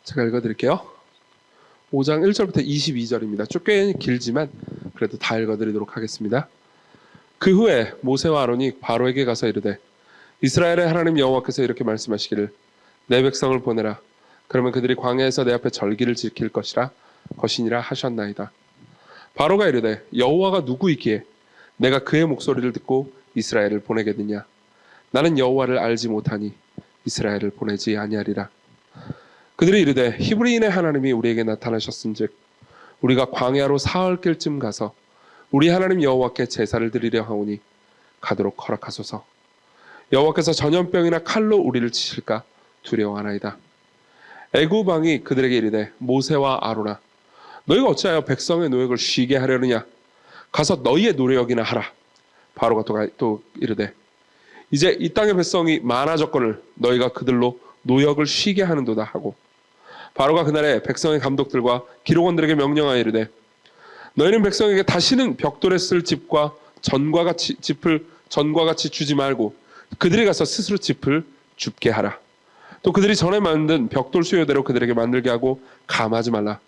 제가 읽어드릴게요. 5장 1절부터 22절입니다. 쭉 꽤 길지만 그래도 다 읽어드리도록 하겠습니다. 그 후에 모세와 아론이 바로에게 가서 이르되 이스라엘의 하나님 여호와께서 이렇게 말씀하시기를 내 백성을 보내라. 그러면 그들이 광야에서 내 앞에 절기를 지킬 것이니라 하셨나이다. 바로가 이르되 여호와가 누구이기에 내가 그의 목소리를 듣고 이스라엘을 보내겠느냐. 나는 여호와를 알지 못하니 이스라엘을 보내지 아니하리라. 그들이 이르되 히브리인의 하나님이 우리에게 나타나셨은즉 우리가 광야로 사흘길쯤 가서 우리 하나님 여호와께 제사를 드리려 하오니 가도록 허락하소서. 여호와께서 전염병이나 칼로 우리를 치실까 두려워하나이다. 애굽 왕이 그들에게 이르되 모세와 아론아 너희가 어찌하여 백성의 노역을 쉬게 하려느냐. 가서 너희의 노력이나 하라. 바로가 또 이르되 이제 이 땅의 백성이 많아졌거늘 너희가 그들로 노역을 쉬게 하는도다 하고 바로가 그날에 백성의 감독들과 기록원들에게 명령하여 이르되 너희는 백성에게 다시는 벽돌에 쓸 집과 전과 같이 주지 말고 그들이 가서 스스로 짚을 줍게 하라. 또 그들이 전에 만든 벽돌 수요대로 그들에게 만들게 하고 감하지 말라.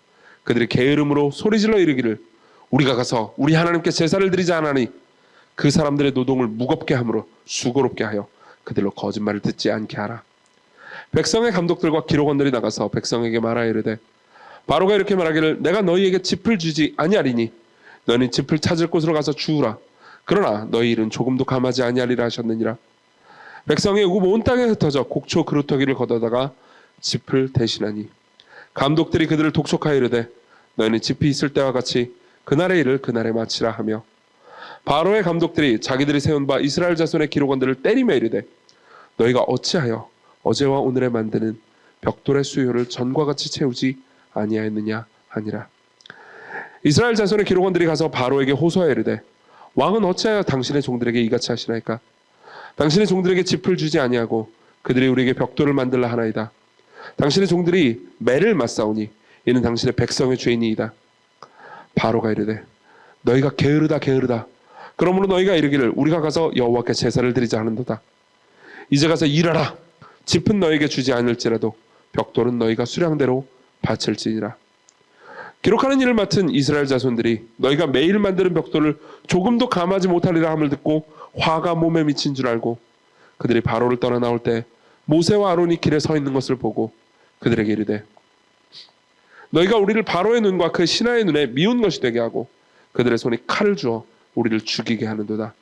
그들이 게으름으로 소리질러 이르기를 우리가 가서 우리 하나님께 제사를 드리지 않으니 그 사람들의 노동을 무겁게 함으로 수고롭게 하여 그들로 거짓말을 듣지 않게 하라. 백성의 감독들과 기록원들이 나가서 백성에게 말하여 이르되 바로가 이렇게 말하기를 내가 너희에게 짚을 주지 아니하리니 너희는 짚을 찾을 곳으로 가서 주우라. 그러나 너희 일은 조금도 감하지 아니하리라 하셨느니라. 백성이 애굽 온 땅에 흩어져 곡초 그루터기를 걷어다가 짚을 대신하니 감독들이 그들을 독촉하여 이르되 너희는 짚이 있을 때와 같이 그날의 일을 그날에 마치라 하며 바로의 감독들이 자기들이 세운 바 이스라엘 자손의 기록원들을 때리며 이르되 너희가 어찌하여 어제와 오늘에 만드는 벽돌의 수요를 전과 같이 채우지 아니하였느냐 하니라. 이스라엘 자손의 기록원들이 가서 바로에게 호소하여 이르되 왕은 어찌하여 당신의 종들에게 이같이 하시나이까. 당신의 종들에게 짚을 주지 아니하고 그들이 우리에게 벽돌을 만들라 하나이다. 당신의 종들이 매를 맞사오니 이는 당신의 백성의 죄인이이다. 바로가 이르되 너희가 게으르다. 그러므로 너희가 이르기를 우리가 가서 여호와께 제사를 드리자 하는도다. 이제 가서 일하라. 짚은 너희에게 주지 않을지라도 벽돌은 너희가 수량대로 바칠지니라. 기록하는 일을 맡은 이스라엘 자손들이 너희가 매일 만드는 벽돌을 조금도 감하지 못하리라 함을 듣고 화가 몸에 미친 줄 알고 그들이 바로를 떠나 나올 때 모세와 아론이 길에 서 있는 것을 보고 그들에게 이르되 너희가 우리를 바로의 눈과 그 신하의 눈에 미운 것이 되게 하고 그들의 손이 칼을 주어 우리를 죽이게 하는도다.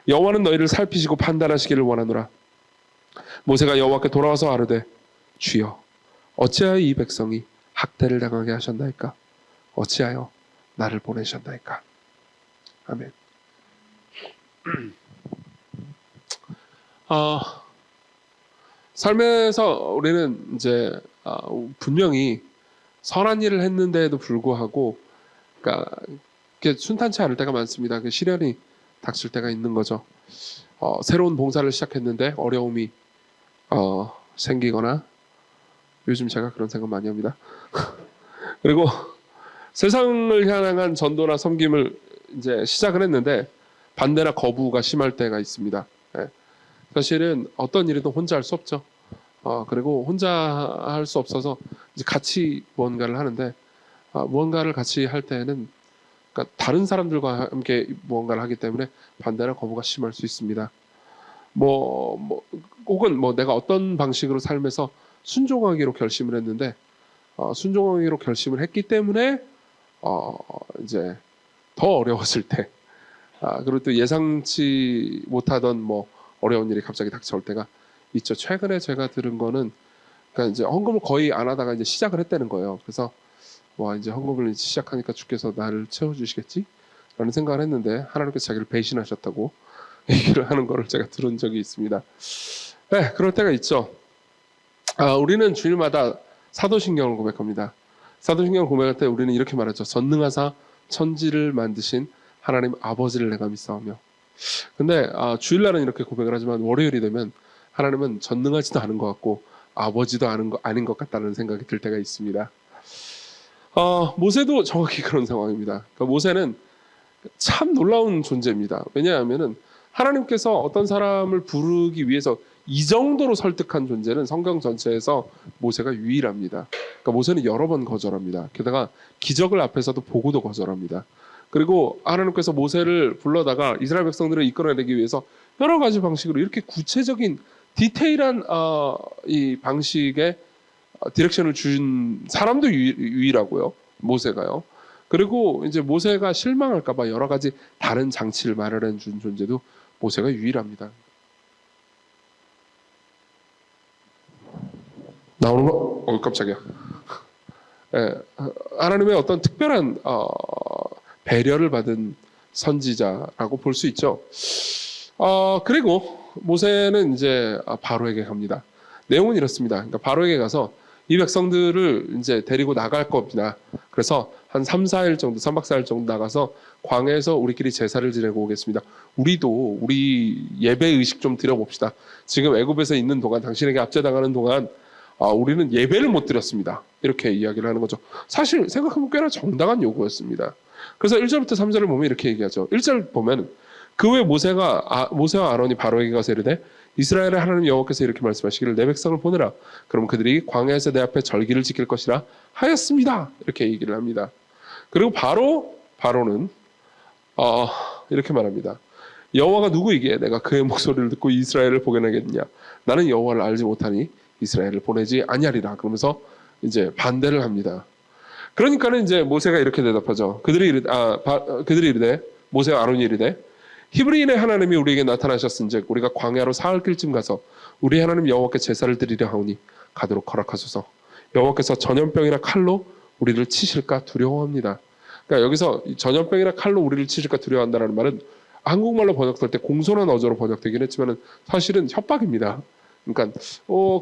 여호와는 너희를 살피시고 판단하시기를 원하노라. 모세가 여호와께 돌아와서 아뢰되 주여 어찌하여 이 백성이 학대를 당하게 하셨나이까. 어찌하여 나를 보내셨나이까. 아멘. 삶에서 우리는 이제 분명히 선한 일을 했는데도 불구하고 그러니까 순탄치 않을 때가 많습니다. 시련이 닥칠 때가 있는 거죠. 새로운 봉사를 시작했는데 어려움이 생기거나 요즘 제가 그런 생각 많이 합니다. 그리고 세상을 향한 전도나 섬김을 이제 시작을 했는데 반대나 거부가 심할 때가 있습니다. 사실은 어떤 일이든 혼자 할 수 없죠. 그리고 혼자 할 수 없어서 이제 같이 무언가를 하는데 무언가를 같이 할 때는 그러니까 다른 사람들과 함께 무언가를 하기 때문에 반대나 거부가 심할 수 있습니다. 혹은 내가 어떤 방식으로 삶에서 순종하기로 결심을 했는데 순종하기로 결심을 했기 때문에 이제 더 어려웠을 때 그리고 또 예상치 못하던 어려운 일이 갑자기 닥쳐올 때가 있죠. 최근에 제가 들은 거는 그러니까 이제 헌금을 거의 안 하다가 이제 시작을 했다는 거예요. 그래서 이제 헌금을 시작하니까 주께서 나를 채워주시겠지? 라는 생각을 했는데 하나님께서 자기를 배신하셨다고 얘기를 하는 거를 제가 들은 적이 있습니다. 네, 그럴 때가 있죠. 우리는 주일마다 사도신경을 고백합니다. 사도신경을 고백할 때 우리는 이렇게 말하죠. 전능하사 천지를 만드신 하나님 아버지를 내가 믿사오며. 근데 주일날은 이렇게 고백을 하지만 월요일이 되면 하나님은 전능하지도 않은 것 같고 아버지도 아닌 것 같다는 생각이 들 때가 있습니다. 모세도 정확히 그런 상황입니다. 그러니까 모세는 참 놀라운 존재입니다. 왜냐하면은 하나님께서 어떤 사람을 부르기 위해서 이 정도로 설득한 존재는 성경 전체에서 모세가 유일합니다. 그러니까 모세는 여러 번 거절합니다. 게다가 기적을 앞에서도 보고도 거절합니다. 그리고 하나님께서 모세를 불러다가 이스라엘 백성들을 이끌어내기 위해서 여러 가지 방식으로 이렇게 구체적인 디테일한 이 방식의 디렉션을 준 사람도 유일하고요. 모세가요. 그리고 이제 모세가 실망할까봐 여러 가지 다른 장치를 마련해 준 존재도 모세가 유일합니다. 나오는 거? 깜짝이야. 예, 하나님의 어떤 특별한 배려를 받은 선지자라고 볼 수 있죠. 그리고 모세는 이제 바로에게 갑니다. 내용은 이렇습니다. 그러니까 바로에게 가서 이 백성들을 이제 데리고 나갈 겁니다. 그래서 한 3, 4일 정도, 3박 4일 정도 나가서 광야에서 우리끼리 제사를 지내고 오겠습니다. 우리도 우리 예배 의식 좀 드려봅시다. 지금 애굽에서 있는 동안, 당신에게 압제당하는 동안 우리는 예배를 못 드렸습니다. 이렇게 이야기를 하는 거죠. 사실 생각하면 꽤나 정당한 요구였습니다. 그래서 1절부터 3절을 보면 이렇게 얘기하죠. 1절 보면 그 후에 모세와 아론이 바로에게 가서 이르되 이스라엘의 하나님 여호와께서 이렇게 말씀하시기를 내 백성을 보내라. 그럼 그들이 광야에서 내 앞에 절기를 지킬 것이라 하였습니다. 이렇게 얘기를 합니다. 그리고 바로는 이렇게 말합니다. 여호와가 누구이기에 내가 그의 목소리를 듣고 이스라엘을 보게하겠느냐. 나는 여호와를 알지 못하니 이스라엘을 보내지 아니하리라. 그러면서 이제 반대를 합니다. 그러니까는 이제 모세가 이렇게 대답하죠. 그들이 이르되 모세와 아론이 이르되 히브리인의 하나님이 우리에게 나타나셨은즉 우리가 광야로 사흘 길쯤 가서 우리 하나님 여호와께 제사를 드리려 하오니 가도록 허락하소서. 여호와께서 전염병이나 칼로 우리를 치실까 두려워합니다. 그러니까 여기서 전염병이나 칼로 우리를 치실까 두려워한다는 말은 한국말로 번역될 때 공손한 어조로 번역되긴 했지만 사실은 협박입니다. 그러니까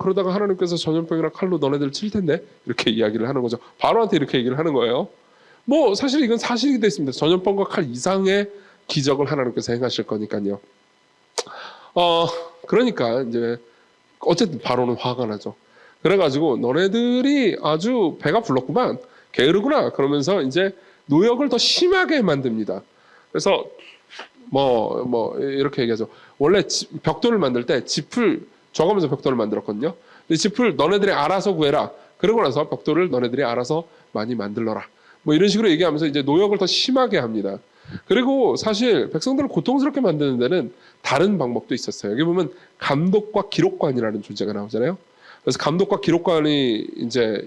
그러다가 하나님께서 전염병이나 칼로 너네들 칠 텐데 이렇게 이야기를 하는 거죠. 바로한테 이렇게 얘기를 하는 거예요. 뭐 사실 이건 사실이 됐습니다. 전염병과 칼 이상의 기적을 하나님께서 행하실 거니까요. 그러니까 이제 어쨌든 바로는 화가 나죠. 그래가지고 너네들이 아주 배가 불렀구만, 게으르구나 그러면서 이제 노역을 더 심하게 만듭니다. 그래서 뭐 이렇게 얘기하죠. 원래 벽돌을 만들 때 짚을 저으면서 벽돌을 만들었거든요. 이 짚을 너네들이 알아서 구해라. 그러고 나서 벽돌을 너네들이 알아서 많이 만들러라. 뭐 이런 식으로 얘기하면서 이제 노역을 더 심하게 합니다. 그리고 사실 백성들을 고통스럽게 만드는 데는 다른 방법도 있었어요. 여기 보면 감독과 기록관이라는 존재가 나오잖아요. 그래서 감독과 기록관이 이제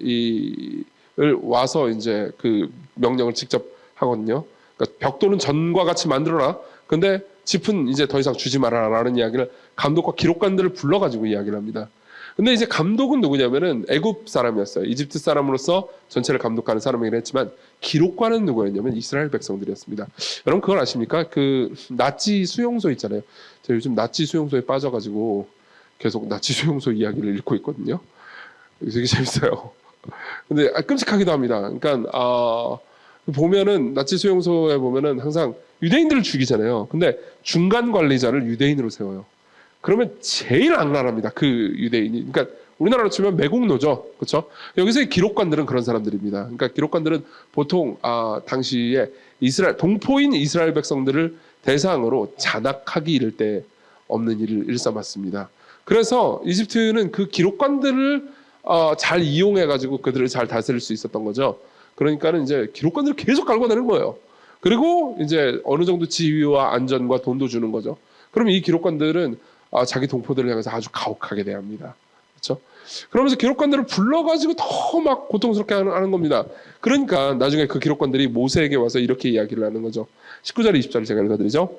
을 와서 이제 그 명령을 직접 하거든요. 그러니까 벽돌은 전과 같이 만들어라. 근데 짚은 이제 더 이상 주지 말아라라는 이야기를 감독과 기록관들을 불러가지고 이야기를 합니다. 근데 이제 감독은 누구냐면은 애굽 사람이었어요. 이집트 사람으로서 전체를 감독하는 사람이긴 했지만 기록관은 누구였냐면 이스라엘 백성들이었습니다. 여러분 그걸 아십니까? 그 나치 수용소 있잖아요. 제가 요즘 나치 수용소에 빠져가지고 계속 나치 수용소 이야기를 읽고 있거든요. 되게 재밌어요. 근데 끔찍하기도 합니다. 그러니까 보면은 나치 수용소에 보면은 항상 유대인들을 죽이잖아요. 근데 중간 관리자를 유대인으로 세워요. 그러면 제일 악랄합니다. 그 유대인이. 그러니까 우리나라로 치면 매국노죠. 그렇죠? 여기서의 기록관들은 그런 사람들입니다. 그러니까 기록관들은 보통 당시에 동포인 이스라엘 백성들을 대상으로 잔악하기 이를 때 없는 일을 일삼았습니다. 그래서 이집트는 그 기록관들을 잘 이용해가지고 그들을 잘 다스릴 수 있었던 거죠. 그러니까는 이제 기록관들을 계속 갈궈내는 거예요. 그리고 이제 어느 정도 지위와 안전과 돈도 주는 거죠. 그러면 이 기록관들은 자기 동포들을 향해서 아주 가혹하게 대합니다. 그렇죠? 그러면서 기록관들을 불러가지고 더 막 고통스럽게 하는 겁니다. 그러니까 나중에 그 기록관들이 모세에게 와서 이렇게 이야기를 하는 거죠. 19절 20절 제가 읽어드리죠.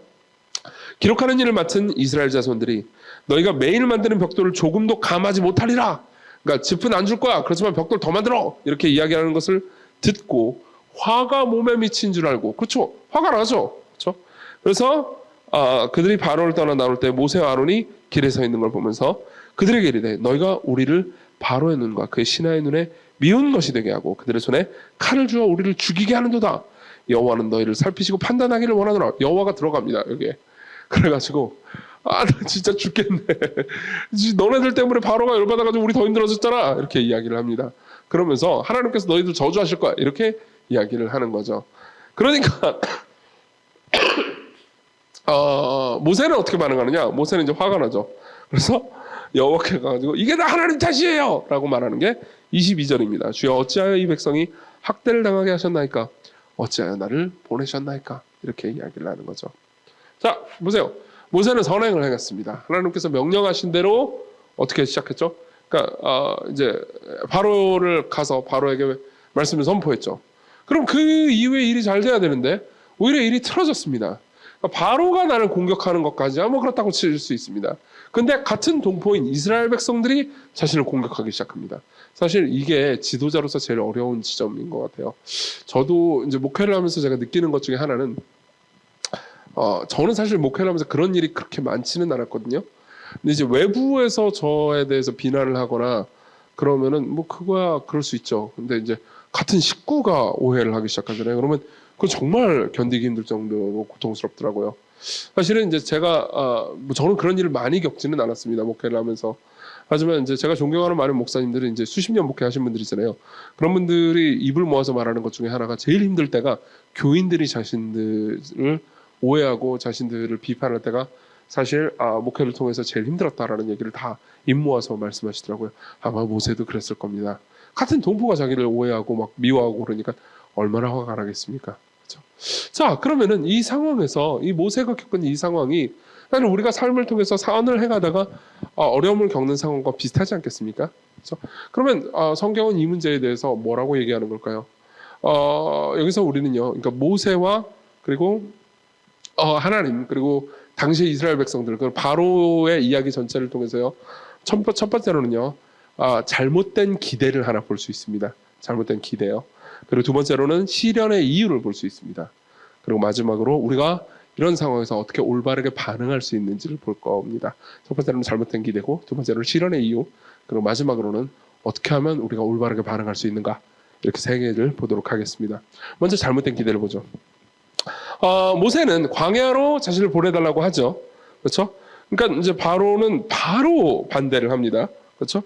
기록하는 일을 맡은 이스라엘 자손들이 너희가 매일 만드는 벽돌을 조금도 감하지 못하리라. 그러니까 짚은 안 줄 거야. 그렇지만 벽돌 더 만들어. 이렇게 이야기하는 것을 듣고 화가 몸에 미친 줄 알고, 그렇죠? 화가 나죠. 그렇죠? 그래서 그들이 바로를 떠나 나올 때 모세와 아론이 길에 서 있는 걸 보면서 그들에게 이르되 너희가 우리를 바로의 눈과 그의 신하의 눈에 미운 것이 되게 하고 그들의 손에 칼을 주어 우리를 죽이게 하는도다. 여호와는 너희를 살피시고 판단하기를 원하노라. 여호와가 들어갑니다 여기에. 그래가지고 나 진짜 죽겠네. 너네들 때문에 바로가 열받아가지고 우리 더 힘들어졌잖아. 이렇게 이야기를 합니다. 그러면서 하나님께서 너희들 저주하실 거야. 이렇게 이야기를 하는 거죠. 그러니까 모세는 어떻게 반응하느냐? 모세는 이제 화가 나죠. 그래서 여호와께 가가지고 이게 다 하나님 탓이에요! 라고 말하는 게 22절입니다. 주여 어찌하여 이 백성이 학대를 당하게 하셨나이까? 어찌하여 나를 보내셨나이까? 이렇게 이야기를 하는 거죠. 자, 보세요. 모세는 선행을 행했습니다. 하나님께서 명령하신 대로 어떻게 시작했죠? 그러니까 이제 바로를 가서 바로에게 말씀을 선포했죠. 그럼 그 이후에 일이 잘 돼야 되는데 오히려 일이 틀어졌습니다. 그러니까 바로가 나를 공격하는 것까지야 뭐 그렇다고 칠 수 있습니다. 근데 같은 동포인 이스라엘 백성들이 자신을 공격하기 시작합니다. 사실 이게 지도자로서 제일 어려운 지점인 것 같아요. 저도 이제 목회를 하면서 제가 느끼는 것 중에 하나는 저는 사실 목회를 하면서 그런 일이 그렇게 많지는 않았거든요. 근데 이제 외부에서 저에 대해서 비난을 하거나 그러면은 뭐 그거야 그럴 수 있죠. 근데 이제 같은 식구가 오해를 하기 시작하잖아요. 그러면 그건 정말 견디기 힘들 정도로 고통스럽더라고요. 사실은 이제 제가 뭐 저는 그런 일을 많이 겪지는 않았습니다. 목회를 하면서. 하지만 이제 제가 존경하는 많은 목사님들은 이제 수십 년 목회하신 분들이잖아요. 그런 분들이 입을 모아서 말하는 것 중에 하나가 제일 힘들 때가 교인들이 자신들을 오해하고 자신들을 비판할 때가 사실 목회를 통해서 제일 힘들었다라는 얘기를 다 입 모아서 말씀하시더라고요. 아마 모세도 그랬을 겁니다. 같은 동포가 자기를 오해하고 막 미워하고 그러니까 얼마나 화가 나겠습니까? 그렇죠? 자, 그러면은 이 상황에서 이 모세가 겪은 이 상황이 사실 우리가 삶을 통해서 사안을 해가다가 어려움을 겪는 상황과 비슷하지 않겠습니까? 그렇죠? 그러면 성경은 이 문제에 대해서 뭐라고 얘기하는 걸까요? 여기서 우리는요, 그러니까 모세와 그리고 하나님 그리고 당시 이스라엘 백성들 그 바로의 이야기 전체를 통해서요. 첫 번째로는요, 잘못된 기대를 하나 볼 수 있습니다. 잘못된 기대요. 그리고 두 번째로는 시련의 이유를 볼 수 있습니다. 그리고 마지막으로 우리가 이런 상황에서 어떻게 올바르게 반응할 수 있는지를 볼 겁니다. 첫 번째로는 잘못된 기대고, 두 번째로는 시련의 이유, 그리고 마지막으로는 어떻게 하면 우리가 올바르게 반응할 수 있는가, 이렇게 세 개를 보도록 하겠습니다. 먼저 잘못된 기대를 보죠. 모세는 광야로 자신을 보내달라고 하죠. 그렇죠? 그러니까 이제 바로는 바로 반대를 합니다. 그렇죠?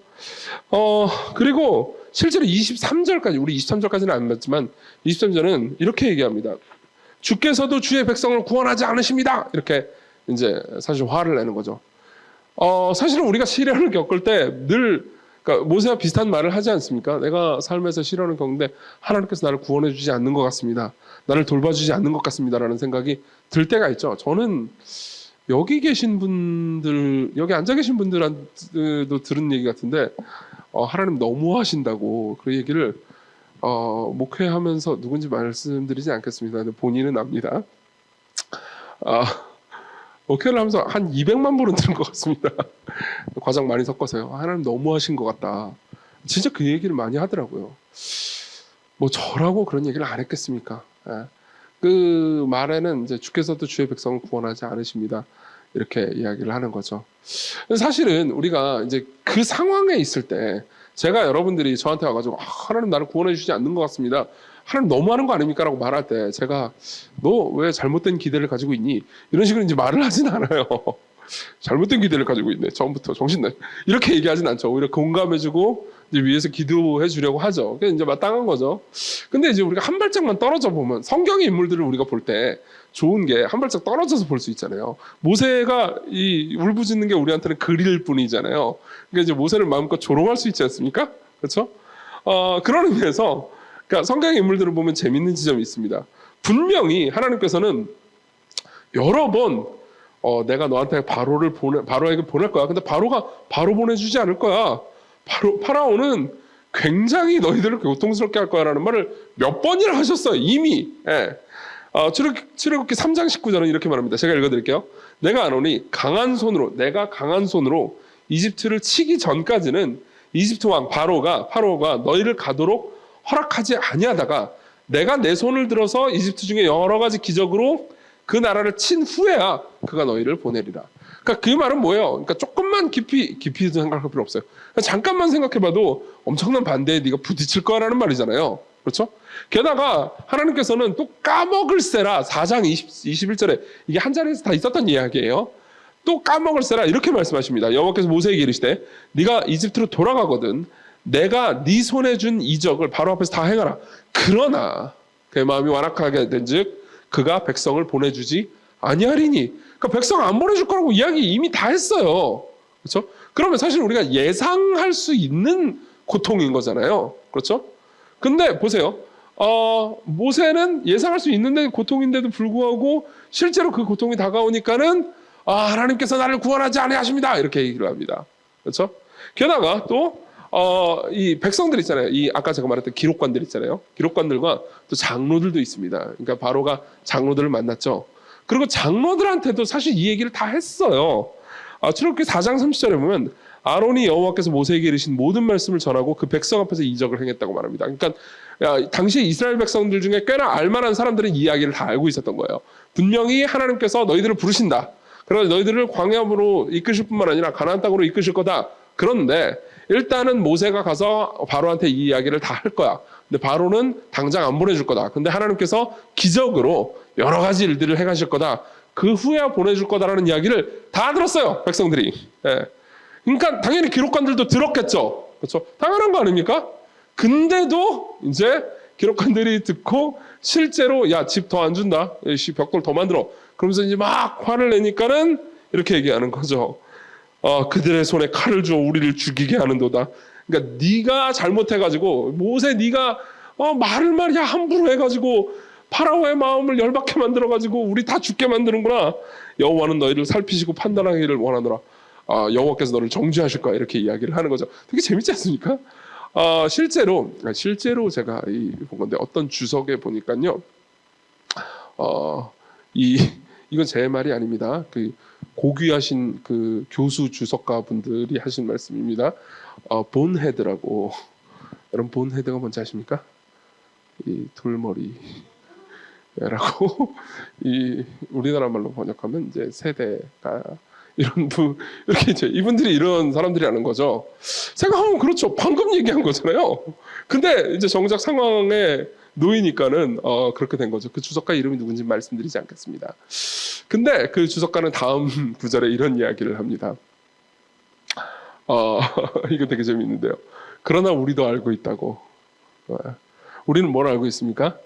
그리고 실제로 23절까지, 우리 23절까지는 안 봤지만 23절은 이렇게 얘기합니다. 주께서도 주의 백성을 구원하지 않으십니다. 이렇게 이제 사실 화를 내는 거죠. 사실은 우리가 시련을 겪을 때 늘 그러니까 모세와 비슷한 말을 하지 않습니까? 내가 삶에서 시련을 겪는데 하나님께서 나를 구원해 주지 않는 것 같습니다. 나를 돌봐주지 않는 것 같습니다라는 생각이 들 때가 있죠. 저는 여기 계신 분들, 여기 앉아 계신 분들한테도 들은 얘기 같은데 하나님 너무 하신다고 그 얘기를 목회하면서 누군지 말씀드리지 않겠습니다. 근데 본인은 압니다. 목회를 하면서 한 200만 분은 들은 것 같습니다. 과장 많이 섞어서요. 하나님 너무 하신 것 같다. 진짜 그 얘기를 많이 하더라고요. 뭐 저라고 그런 얘기를 안 했겠습니까? 그 말에는 이제 주께서도 주의 백성을 구원하지 않으십니다. 이렇게 이야기를 하는 거죠. 사실은 우리가 이제 그 상황에 있을 때 제가 여러분들이 저한테 와가지고 하나님 나를 구원해 주지 않는 것 같습니다. 하나님 너무하는 거 아닙니까? 라고 말할 때 제가 너 왜 잘못된 기대를 가지고 있니? 이런 식으로 이제 말을 하진 않아요. 잘못된 기대를 가지고 있네. 처음부터 정신내. 이렇게 얘기하진 않죠. 오히려 공감해주고 이제 위에서 기도해 주려고 하죠. 그게 이제 마땅한 거죠. 근데 이제 우리가 한 발짝만 떨어져 보면 성경의 인물들을 우리가 볼 때 좋은 게 한 발짝 떨어져서 볼 수 있잖아요. 모세가 이 울부짖는 게 우리한테는 글일 뿐이잖아요. 그러니까 이제 모세를 마음껏 조롱할 수 있지 않습니까? 그렇죠? 그런 의미에서 그러니까 성경의 인물들을 보면 재밌는 지점이 있습니다. 분명히 하나님께서는 여러 번 내가 너한테 바로에게 보낼 거야. 근데 바로가 바로 보내주지 않을 거야. 파라오는 굉장히 너희들을 고통스럽게 할 거야라는 말을 몇 번이나 하셨어요. 이미. 예. 출애굽기 3장 19절은 이렇게 말합니다. 제가 읽어드릴게요. 내가 강한 손으로 이집트를 치기 전까지는 이집트 왕 파로가 너희를 가도록 허락하지 아니하다가 내가 내 손을 들어서 이집트 중에 여러 가지 기적으로 그 나라를 친 후에야 그가 너희를 보내리라. 그러니까 그 말은 뭐예요? 그러니까 조금만 깊이 생각할 필요 없어요. 잠깐만 생각해봐도 엄청난 반대에 네가 부딪힐 거라는 말이잖아요. 그렇죠? 게다가 하나님께서는 또 까먹을세라 4장 21절에 이게 한 자리에서 다 있었던 이야기예요. 또 까먹을세라 이렇게 말씀하십니다. 여호와께서 모세에게 이르시되 네가 이집트로 돌아가거든 내가 네 손에 준 이적을 바로 앞에서 다 행하라. 그러나 그의 마음이 완악하게 된즉 그가 백성을 보내주지 아니하리니. 그러니까 백성 안 보내줄 거라고 이야기 이미 다 했어요. 그렇죠? 그러면 사실 우리가 예상할 수 있는 고통인 거잖아요. 그렇죠? 근데 보세요. 모세는 예상할 수 있는데 고통인데도 불구하고 실제로 그 고통이 다가오니까는 하나님께서 나를 구원하지 아니하십니다. 이렇게 얘기를 합니다. 그렇죠? 게다가 또 이 백성들 있잖아요. 이 아까 제가 말했던 기록관들 있잖아요. 기록관들과 또 장로들도 있습니다. 그러니까 바로가 장로들을 만났죠. 그리고 장로들한테도 사실 이 얘기를 다 했어요. 출애굽기 4장 30절에 보면 아론이 여호와께서 모세에게 이르신 모든 말씀을 전하고 그 백성 앞에서 이적을 행했다고 말합니다. 그러니까 당시 이스라엘 백성들 중에 꽤나 알만한 사람들은 이 이야기를 다 알고 있었던 거예요. 분명히 하나님께서 너희들을 부르신다. 그래서 너희들을 광야로 이끄실 뿐만 아니라 가나안 땅으로 이끄실 거다. 그런데 일단은 모세가 가서 바로한테 이 이야기를 다 할 거야. 근데 바로는 당장 안 보내줄 거다. 근데 하나님께서 기적으로 여러 가지 일들을 행하실 거다. 그 후에 보내줄 거다라는 이야기를 다 들었어요. 백성들이. 예. 그러니까 당연히 기록관들도 들었겠죠. 그렇죠? 당연한 거 아닙니까? 근데도 이제 기록관들이 듣고 실제로 야, 집 더 안 준다. 벽돌 더 만들어. 그러면서 이제 막 화를 내니까는 이렇게 얘기하는 거죠. 그들의 손에 칼을 주어 우리를 죽이게 하는도다. 그러니까 네가 잘못해가지고 모세 네가 말을 말이야 함부로 해가지고 파라오의 마음을 열받게 만들어가지고 우리 다 죽게 만드는구나. 여호와는 너희를 살피시고 판단하기를 원하노라. 여호와께서 너를 정죄하실 거야. 이렇게 이야기를 하는 거죠. 되게 재밌지 않습니까? 실제로 제가 본 건데 어떤 주석에 보니까요. 이건 제 말이 아닙니다. 그 고귀하신 그 교수 주석가 분들이 하신 말씀입니다. 본헤드라고. 여러분 본헤드가 뭔지 아십니까? 이 돌머리라고 이 우리나라 말로 번역하면 이제 세대가 이런 이렇게 이제 이분들이 이런 사람들이라는 거죠. 생각하면 그렇죠. 방금 얘기한 거잖아요. 근데 이제 정작 상황에 놓이니까는 그렇게 된 거죠. 그 주석가 이름이 누군지 말씀드리지 않겠습니다. 근데 그 주석가는 다음 구절에 이런 이야기를 합니다. 이거 되게 재밌는데요. 그러나 우리도 알고 있다고. 우리는 뭘 알고 있습니까?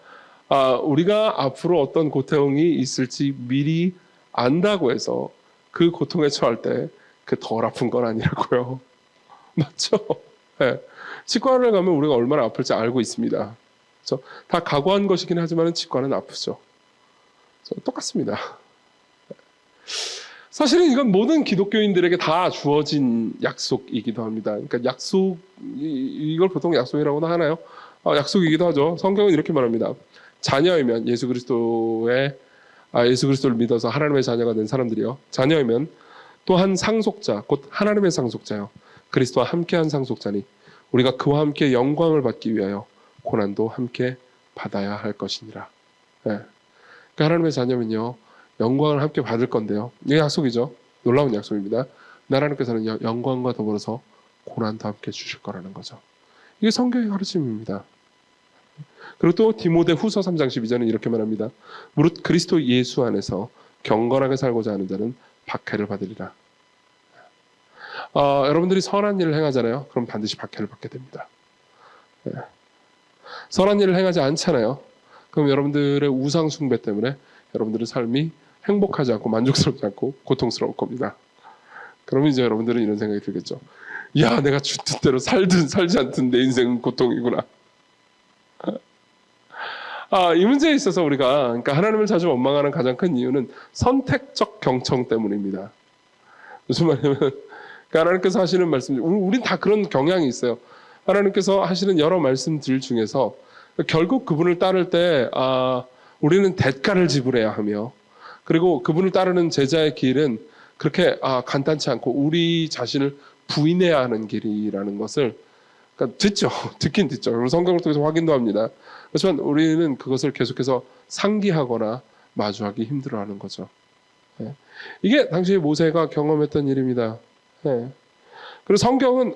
우리가 앞으로 어떤 고통이 있을지 미리 안다고 해서 그 고통에 처할 때 그 덜 아픈 건 아니라고요. 맞죠? 네. 치과를 가면 우리가 얼마나 아플지 알고 있습니다. 그렇죠? 다 각오한 것이긴 하지만 치과는 아프죠. 똑같습니다. 사실은 이건 모든 기독교인들에게 다 주어진 약속이기도 합니다. 그러니까 이걸 보통 약속이라고나 하나요? 약속이기도 하죠. 성경은 이렇게 말합니다. 자녀이면 예수 그리스도를 믿어서 하나님의 자녀가 된 사람들이요. 자녀이면 또한 상속자, 곧 하나님의 상속자요. 그리스도와 함께한 상속자니 우리가 그와 함께 영광을 받기 위하여 고난도 함께 받아야 할 것이니라. 네. 그러니까 하나님의 자녀면요. 영광을 함께 받을 건데요. 이게 약속이죠. 놀라운 약속입니다. 하나님께서는 영광과 더불어서 고난도 함께 주실 거라는 거죠. 이게 성경의 가르침입니다. 그리고 또 디모데 후서 3장 12절은 이렇게 말합니다. 무릇 그리스도 예수 안에서 경건하게 살고자 하는 자는 박해를 받으리라. 여러분들이 선한 일을 행하잖아요. 그럼 반드시 박해를 받게 됩니다. 네. 선한 일을 행하지 않잖아요. 그럼 여러분들의 우상 숭배 때문에 여러분들의 삶이 행복하지 않고 만족스럽지 않고 고통스러울 겁니다. 그러면 이제 여러분들은 이런 생각이 들겠죠. 야, 내가 준 뜻대로 살든 살지 않든 내 인생은 고통이구나. 이 문제에 있어서 우리가 그러니까 하나님을 자주 원망하는 가장 큰 이유는 선택적 경청 때문입니다. 무슨 말이냐면 그러니까 하나님께서 하시는 말씀, 우린 다 그런 경향이 있어요. 하나님께서 하시는 여러 말씀들 중에서 결국 그분을 따를 때 우리는 대가를 지불해야 하며 그리고 그분을 따르는 제자의 길은 그렇게 간단치 않고 우리 자신을 부인해야 하는 길이라는 것을 그러니까 듣긴 듣죠. 그리고 성경을 통해서 확인도 합니다. 그렇지만 우리는 그것을 계속해서 상기하거나 마주하기 힘들어하는 거죠. 네. 이게 당시 모세가 경험했던 일입니다. 네. 그리고 성경은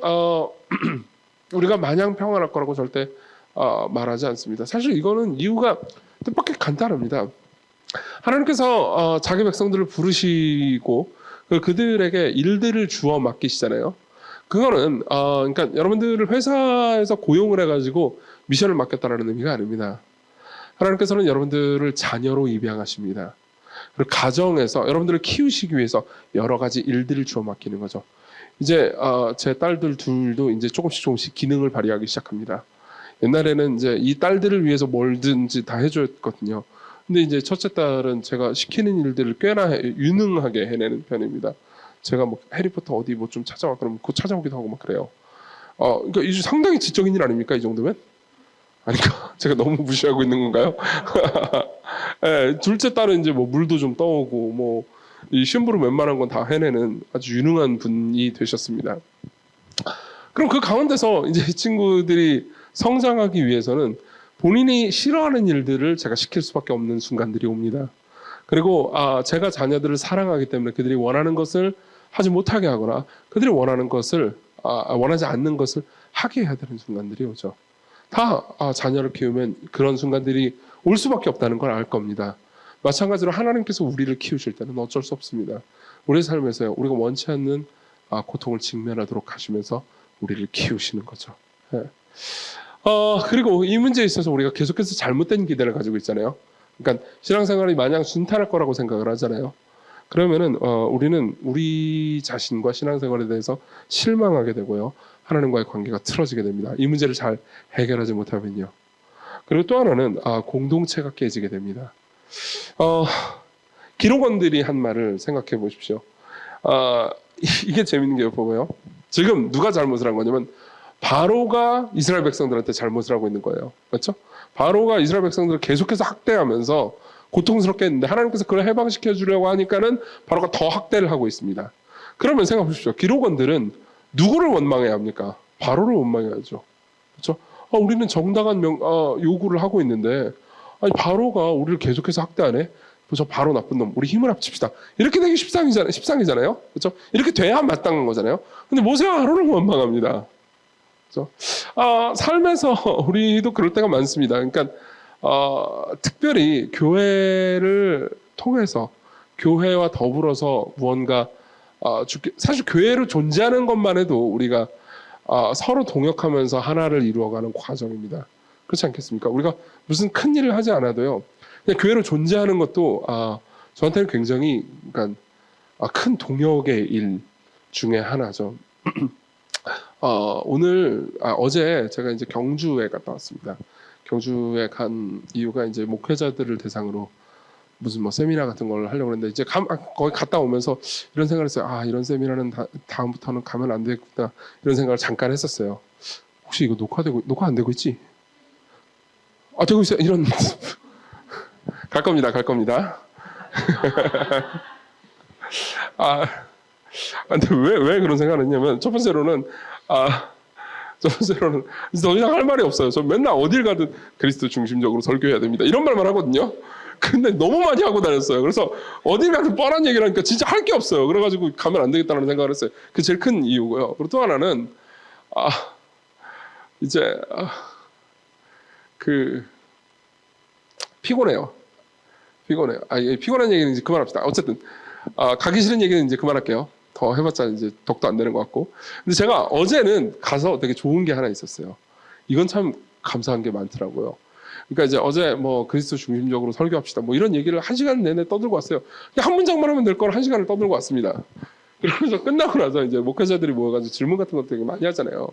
우리가 마냥 평안할 거라고 절대 말하지 않습니다. 사실 이거는 이유가 뜻밖의 간단합니다. 하나님께서 자기 백성들을 부르시고 그들에게 일들을 주어 맡기시잖아요. 그거는 그러니까 여러분들을 회사에서 고용을 해가지고 미션을 맡겼다라는 의미가 아닙니다. 하나님께서는 여러분들을 자녀로 입양하십니다. 그리고 가정에서 여러분들을 키우시기 위해서 여러 가지 일들을 주어 맡기는 거죠. 이제 제 딸들 둘도 이제 조금씩 기능을 발휘하기 시작합니다. 옛날에는 이제 이 딸들을 위해서 뭐든지 다 해줬거든요. 근데 이제 첫째 딸은 제가 시키는 일들을 꽤나 유능하게 해내는 편입니다. 제가 뭐 해리포터 어디 뭐 좀 찾아와 그러면 곧 찾아오기도 하고 막 그래요. 그러니까 이 상당히 지적인 일 아닙니까 이 정도면? 아니까 제가 너무 무시하고 있는 건가요? 네, 둘째 딸은 이제 뭐 물도 좀 떠오고 뭐 이 심부름 웬만한 건 다 해내는 아주 유능한 분이 되셨습니다. 그럼 그 가운데서 이제 이 친구들이 성장하기 위해서는 본인이 싫어하는 일들을 제가 시킬 수밖에 없는 순간들이 옵니다. 그리고 제가 자녀들을 사랑하기 때문에 그들이 원하는 것을 하지 못하게 하거나 그들이 원하는 것을 원하지 않는 것을 하게 해야 되는 순간들이 오죠. 다 자녀를 키우면 그런 순간들이 올 수밖에 없다는 걸 알 겁니다. 마찬가지로 하나님께서 우리를 키우실 때는 어쩔 수 없습니다. 우리의 삶에서 우리가 원치 않는 고통을 직면하도록 하시면서 우리를 키우시는 거죠. 네. 그리고 이 문제에 있어서 우리가 계속해서 잘못된 기대를 가지고 있잖아요. 그러니까 신앙생활이 마냥 순탄할 거라고 생각을 하잖아요. 그러면은 우리는 우리 자신과 신앙생활에 대해서 실망하게 되고요. 하나님과의 관계가 틀어지게 됩니다. 이 문제를 잘 해결하지 못하면요. 그리고 또 하나는 공동체가 깨지게 됩니다. 기록원들이 한 말을 생각해 보십시오. 이게 재밌는 게 보고요. 지금 누가 잘못을 한 거냐면 바로가 이스라엘 백성들한테 잘못을 하고 있는 거예요. 그렇죠? 바로가 이스라엘 백성들을 계속해서 학대하면서 고통스럽게 했는데 하나님께서 그걸 해방시켜 주려고 하니까는 바로가 더 학대를 하고 있습니다. 그러면 생각해 보십시오. 기록원들은 누구를 원망해야 합니까? 바로를 원망해야죠. 그렇죠? 우리는 정당한 요구를 하고 있는데 아니 바로가 우리를 계속해서 학대하네. 저 바로 나쁜 놈. 우리 힘을 합칩시다. 이렇게 되기 십상이잖아요. 그렇죠? 이렇게 돼야 마땅한 거잖아요. 근데 모세와 아론을 원망합니다. 그렇죠? 삶에서 우리도 그럴 때가 많습니다. 그러니까 특별히 교회를 통해서 교회와 더불어서 무언가 사실 교회로 존재하는 것만 해도 우리가 서로 동역하면서 하나를 이루어가는 과정입니다. 그렇지 않겠습니까? 우리가 무슨 큰 일을 하지 않아도요. 그냥 교회로 존재하는 것도 저한테는 굉장히 그러니까 큰 동역의 일 중에 하나죠. 어제 제가 이제 경주에 갔다 왔습니다. 경주에 간 이유가 이제 목회자들을 대상으로 무슨 뭐 세미나 같은 걸 하려고 했는데 이제 거기 갔다 오면서 이런 생각을 했어요. 이런 세미나는 다음부터는 가면 안 되겠구나 이런 생각을 잠깐 했었어요. 혹시 이거 녹화 안 되고 있지? 되고 있어요. 이런 갈 겁니다. 근데 왜 그런 생각을 했냐면 첫 번째로는 더 이상 할 말이 없어요. 저 맨날 어딜 가든 그리스도 중심적으로 설교해야 됩니다. 이런 말만 하거든요. 근데 너무 많이 하고 다녔어요. 그래서 어딜 가든 뻔한 얘기를 하니까 진짜 할 게 없어요. 그래가지고 가면 안 되겠다는 생각을 했어요. 그게 제일 큰 이유고요. 그리고 또 하나는 이제 피곤해요. 피곤한 얘기는 이제 그만합시다. 어쨌든 가기 싫은 얘기는 이제 그만할게요. 더 해봤자 이제 덕도 안 되는 것 같고. 근데 제가 어제는 가서 되게 좋은 게 하나 있었어요. 이건 참 감사한 게 많더라고요. 그러니까 이제 어제 뭐 그리스도 중심적으로 설교합시다. 뭐 이런 얘기를 1시간 내내 떠들고 왔어요. 그냥 한 문장만 하면 될 걸 1시간을 떠들고 왔습니다. 그래서 끝나고 나서 이제 목회자들이 모여가지고 질문 같은 것도 되게 많이 하잖아요.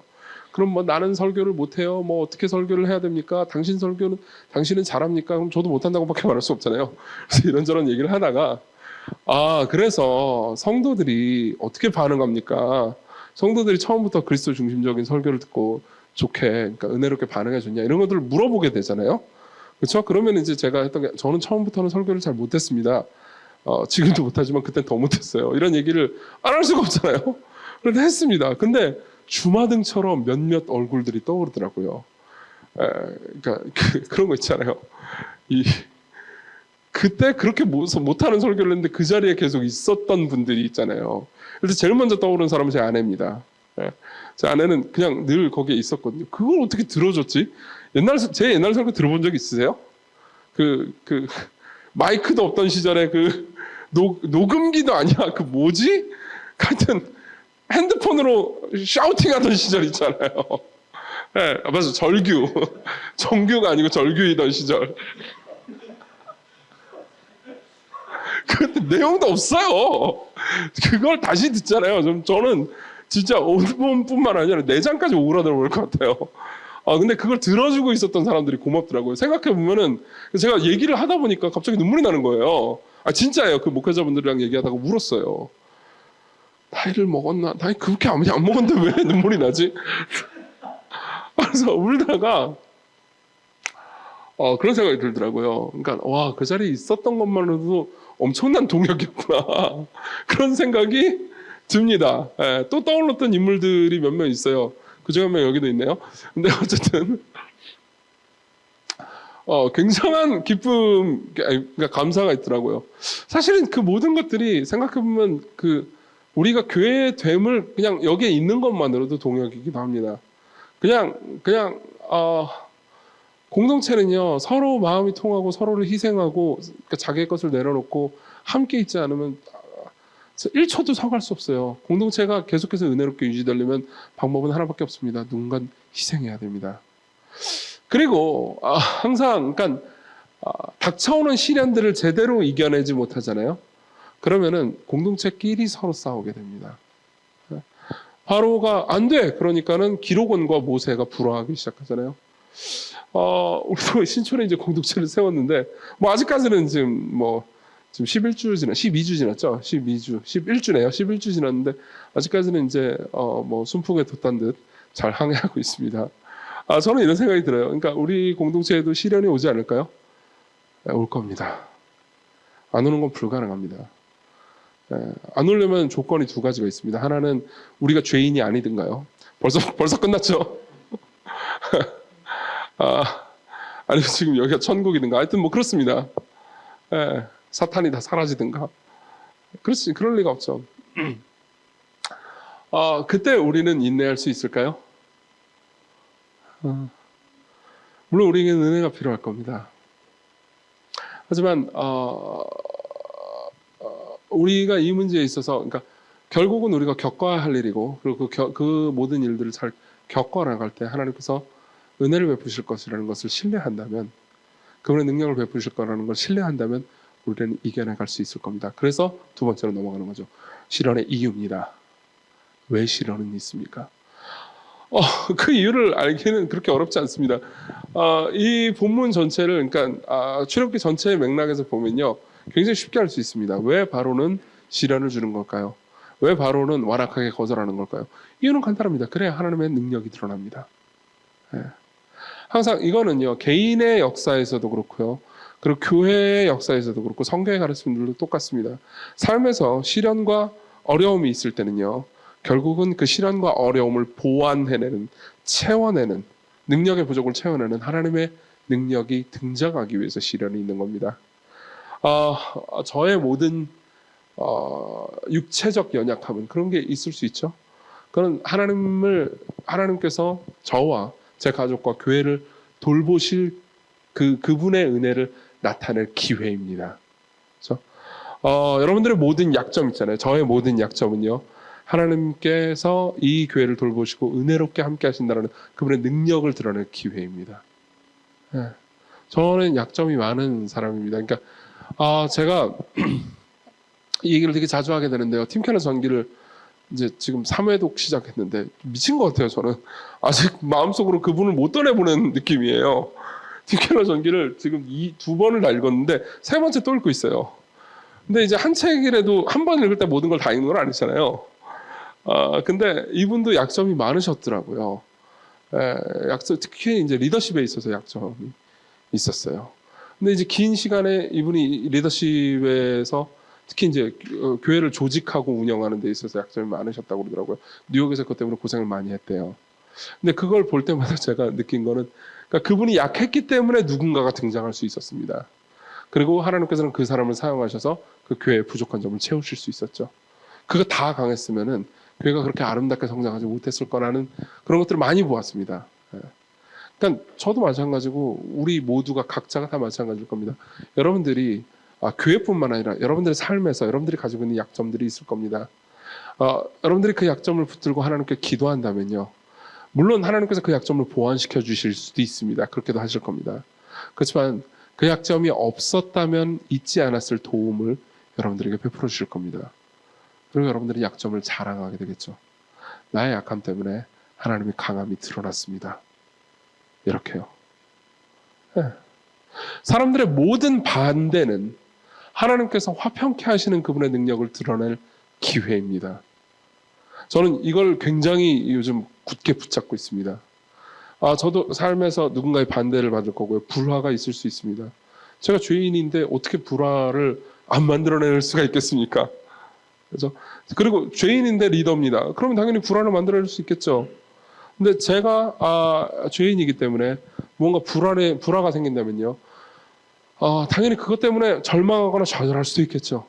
그럼 뭐 나는 설교를 못해요. 뭐 어떻게 설교를 해야 됩니까? 당신은 잘합니까? 그럼 저도 못한다고밖에 말할 수 없잖아요. 그래서 이런저런 얘기를 하다가 그래서 성도들이 어떻게 반응합니까? 성도들이 처음부터 그리스도 중심적인 설교를 듣고 좋게, 그러니까 은혜롭게 반응해 줬냐 이런 것들을 물어보게 되잖아요. 그렇죠? 그러면 이제 제가 했던 게 저는 처음부터는 설교를 잘 못했습니다. 지금도 못하지만 그땐 더 못했어요. 이런 얘기를 안 할 수가 없잖아요. 그런데 했습니다. 근데 주마등처럼 몇몇 얼굴들이 떠오르더라고요. 그러니까 그런 거 있잖아요. 그때 그렇게 못하는 설교를 했는데 그 자리에 계속 있었던 분들이 있잖아요. 그래서 제일 먼저 떠오른 사람은 제 아내입니다. 제 아내는 그냥 늘 거기에 있었거든요. 그걸 어떻게 들어줬지? 제 옛날 설교 들어본 적 있으세요? 마이크도 없던 시절에 녹음기도 아니야. 뭐지? 하여튼 핸드폰으로 샤우팅하던 시절 있잖아요. 네, 맞아. 정규가 아니고 절규이던 시절. 근데 내용도 없어요. 그걸 다시 듣잖아요. 저는 진짜 온몸뿐만 아니라 내장까지 오그라들어 버릴 것 같아요. 근데 그걸 들어주고 있었던 사람들이 고맙더라고요. 생각해 보면은 제가 얘기를 하다 보니까 갑자기 눈물이 나는 거예요. 진짜예요. 그 목회자분들이랑 얘기하다가 울었어요. 나이를 먹었나? 나이 그렇게 안 먹었는데 왜 눈물이 나지? 그래서 울다가 그런 생각이 들더라고요. 그러니까 와, 그 자리에 있었던 것만으로도 엄청난 동력이었구나. 그런 생각이 듭니다. 예, 또 떠올랐던 인물들이 몇 명 있어요. 그중에 한 명 여기도 있네요. 근데 어쨌든 굉장한 기쁨, 그러니까 감사가 있더라고요. 사실은 그 모든 것들이 생각해보면 우리가 교회의 됨을 그냥 여기에 있는 것만으로도 동력이기도 합니다. 그냥 공동체는요, 서로 마음이 통하고 서로를 희생하고 그러니까 자기의 것을 내려놓고 함께 있지 않으면 1초도 서갈 수 없어요. 공동체가 계속해서 은혜롭게 유지되려면 방법은 하나밖에 없습니다. 누군가 희생해야 됩니다. 그리고 항상 그러니까 닥쳐오는 시련들을 제대로 이겨내지 못하잖아요. 그러면은 공동체끼리 서로 싸우게 됩니다. 바로가 안 돼. 그러니까는 기록원과 모세가 불화하기 시작하잖아요. 우리도 신촌에 이제 공동체를 세웠는데, 아직까지는 지금 11주 12주 지났죠? 11주네요. 11주 지났는데, 아직까지는 이제, 순풍에 돛단 듯 잘 항해하고 있습니다. 저는 이런 생각이 들어요. 그러니까 우리 공동체에도 시련이 오지 않을까요? 올 겁니다. 안 오는 건 불가능합니다. 안 오려면 조건이 두 가지가 있습니다. 하나는 우리가 죄인이 아니든가요. 벌써 끝났죠? 아니면 지금 여기가 천국이든가. 하여튼 그렇습니다. 사탄이 다 사라지든가. 그렇지, 그럴 리가 없죠. 그때 우리는 인내할 수 있을까요? 물론 우리에게는 은혜가 필요할 겁니다. 하지만 우리가 이 문제에 있어서, 그러니까 결국은 우리가 겪어야 할 일이고, 그리고 그 모든 일들을 잘 겪어 나갈 때 하나님께서 은혜를 베푸실 것이라는 것을 신뢰한다면, 그분의 능력을 베푸실 거라는 걸 신뢰한다면 우리는 이겨나갈 수 있을 겁니다. 그래서 두 번째로 넘어가는 거죠. 시련의 이유입니다. 왜 시련은 있습니까? 그 이유를 알기는 그렇게 어렵지 않습니다. 이 본문 전체를, 그러니까 출애굽기 전체의 맥락에서 보면요, 굉장히 쉽게 알 수 있습니다. 왜 바로는 시련을 주는 걸까요? 왜 바로는 완악하게 거절하는 걸까요? 이유는 간단합니다. 그래야 하나님의 능력이 드러납니다. 항상 이거는요, 개인의 역사에서도 그렇고요, 그리고 교회의 역사에서도 그렇고 성경의 가르침들도 똑같습니다. 삶에서 시련과 어려움이 있을 때는요, 결국은 그 시련과 어려움을 보완해내는, 채워내는, 능력의 부족을 채워내는 하나님의 능력이 등장하기 위해서 시련이 있는 겁니다. 저의 모든 육체적 연약함은 그런 게 있을 수 있죠. 그건 하나님께서 저와 제 가족과 교회를 돌보실 그분의 은혜를 나타낼 기회입니다. 그렇죠? 여러분들의 모든 약점 있잖아요. 저의 모든 약점은요, 하나님께서 이 교회를 돌보시고 은혜롭게 함께 하신다는 그분의 능력을 드러낼 기회입니다. 저는 약점이 많은 사람입니다. 그러니까 제가 이 얘기를 되게 자주 하게 되는데요. 팀캐너 전기를 이제 지금 3회독 시작했는데 미친 것 같아요. 저는 아직 마음속으로 그분을 못 떠내보는 느낌이에요. 팀캐너 전기를 지금 2번을 다 읽었는데 3번째 또 읽고 있어요. 근데 이제 한 책이라도 한 번 읽을 때 모든 걸 다 읽는 건 아니잖아요. 근데 이분도 약점이 많으셨더라고요. 특히 이제 리더십에 있어서 약점이 있었어요. 근데 이제 긴 시간에 이분이 리더십에서 특히 이제 교회를 조직하고 운영하는 데 있어서 약점이 많으셨다고 그러더라고요. 뉴욕에서 그것 때문에 고생을 많이 했대요. 근데 그걸 볼 때마다 제가 느낀 거는, 그러니까 그분이 약했기 때문에 누군가가 등장할 수 있었습니다. 그리고 하나님께서는 그 사람을 사용하셔서 그 교회의 부족한 점을 채우실 수 있었죠. 그거 다 강했으면은 교회가 그렇게 아름답게 성장하지 못했을 거라는 그런 것들을 많이 보았습니다. 그러니까 저도 마찬가지고 우리 모두가 각자가 다 마찬가지일 겁니다. 여러분들이 교회뿐만 아니라 여러분들의 삶에서 여러분들이 가지고 있는 약점들이 있을 겁니다. 여러분들이 그 약점을 붙들고 하나님께 기도한다면요, 물론 하나님께서 그 약점을 보완시켜 주실 수도 있습니다. 그렇게도 하실 겁니다. 그렇지만 그 약점이 없었다면 잊지 않았을 도움을 여러분들에게 베풀어 주실 겁니다. 그리고 여러분들이 약점을 자랑하게 되겠죠. 나의 약함 때문에 하나님의 강함이 드러났습니다. 이렇게요. 네. 사람들의 모든 반대는 하나님께서 화평케 하시는 그분의 능력을 드러낼 기회입니다. 저는 이걸 굉장히 요즘 굳게 붙잡고 있습니다. 저도 삶에서 누군가의 반대를 받을 거고요. 불화가 있을 수 있습니다. 제가 죄인인데 어떻게 불화를 안 만들어낼 수가 있겠습니까? 그리고 죄인인데 리더입니다. 그러면 당연히 불화를 만들어낼 수 있겠죠. 근데 제가 죄인이기 때문에 뭔가 불화가 생긴다면요. 당연히 그것 때문에 절망하거나 좌절할 수도 있겠죠.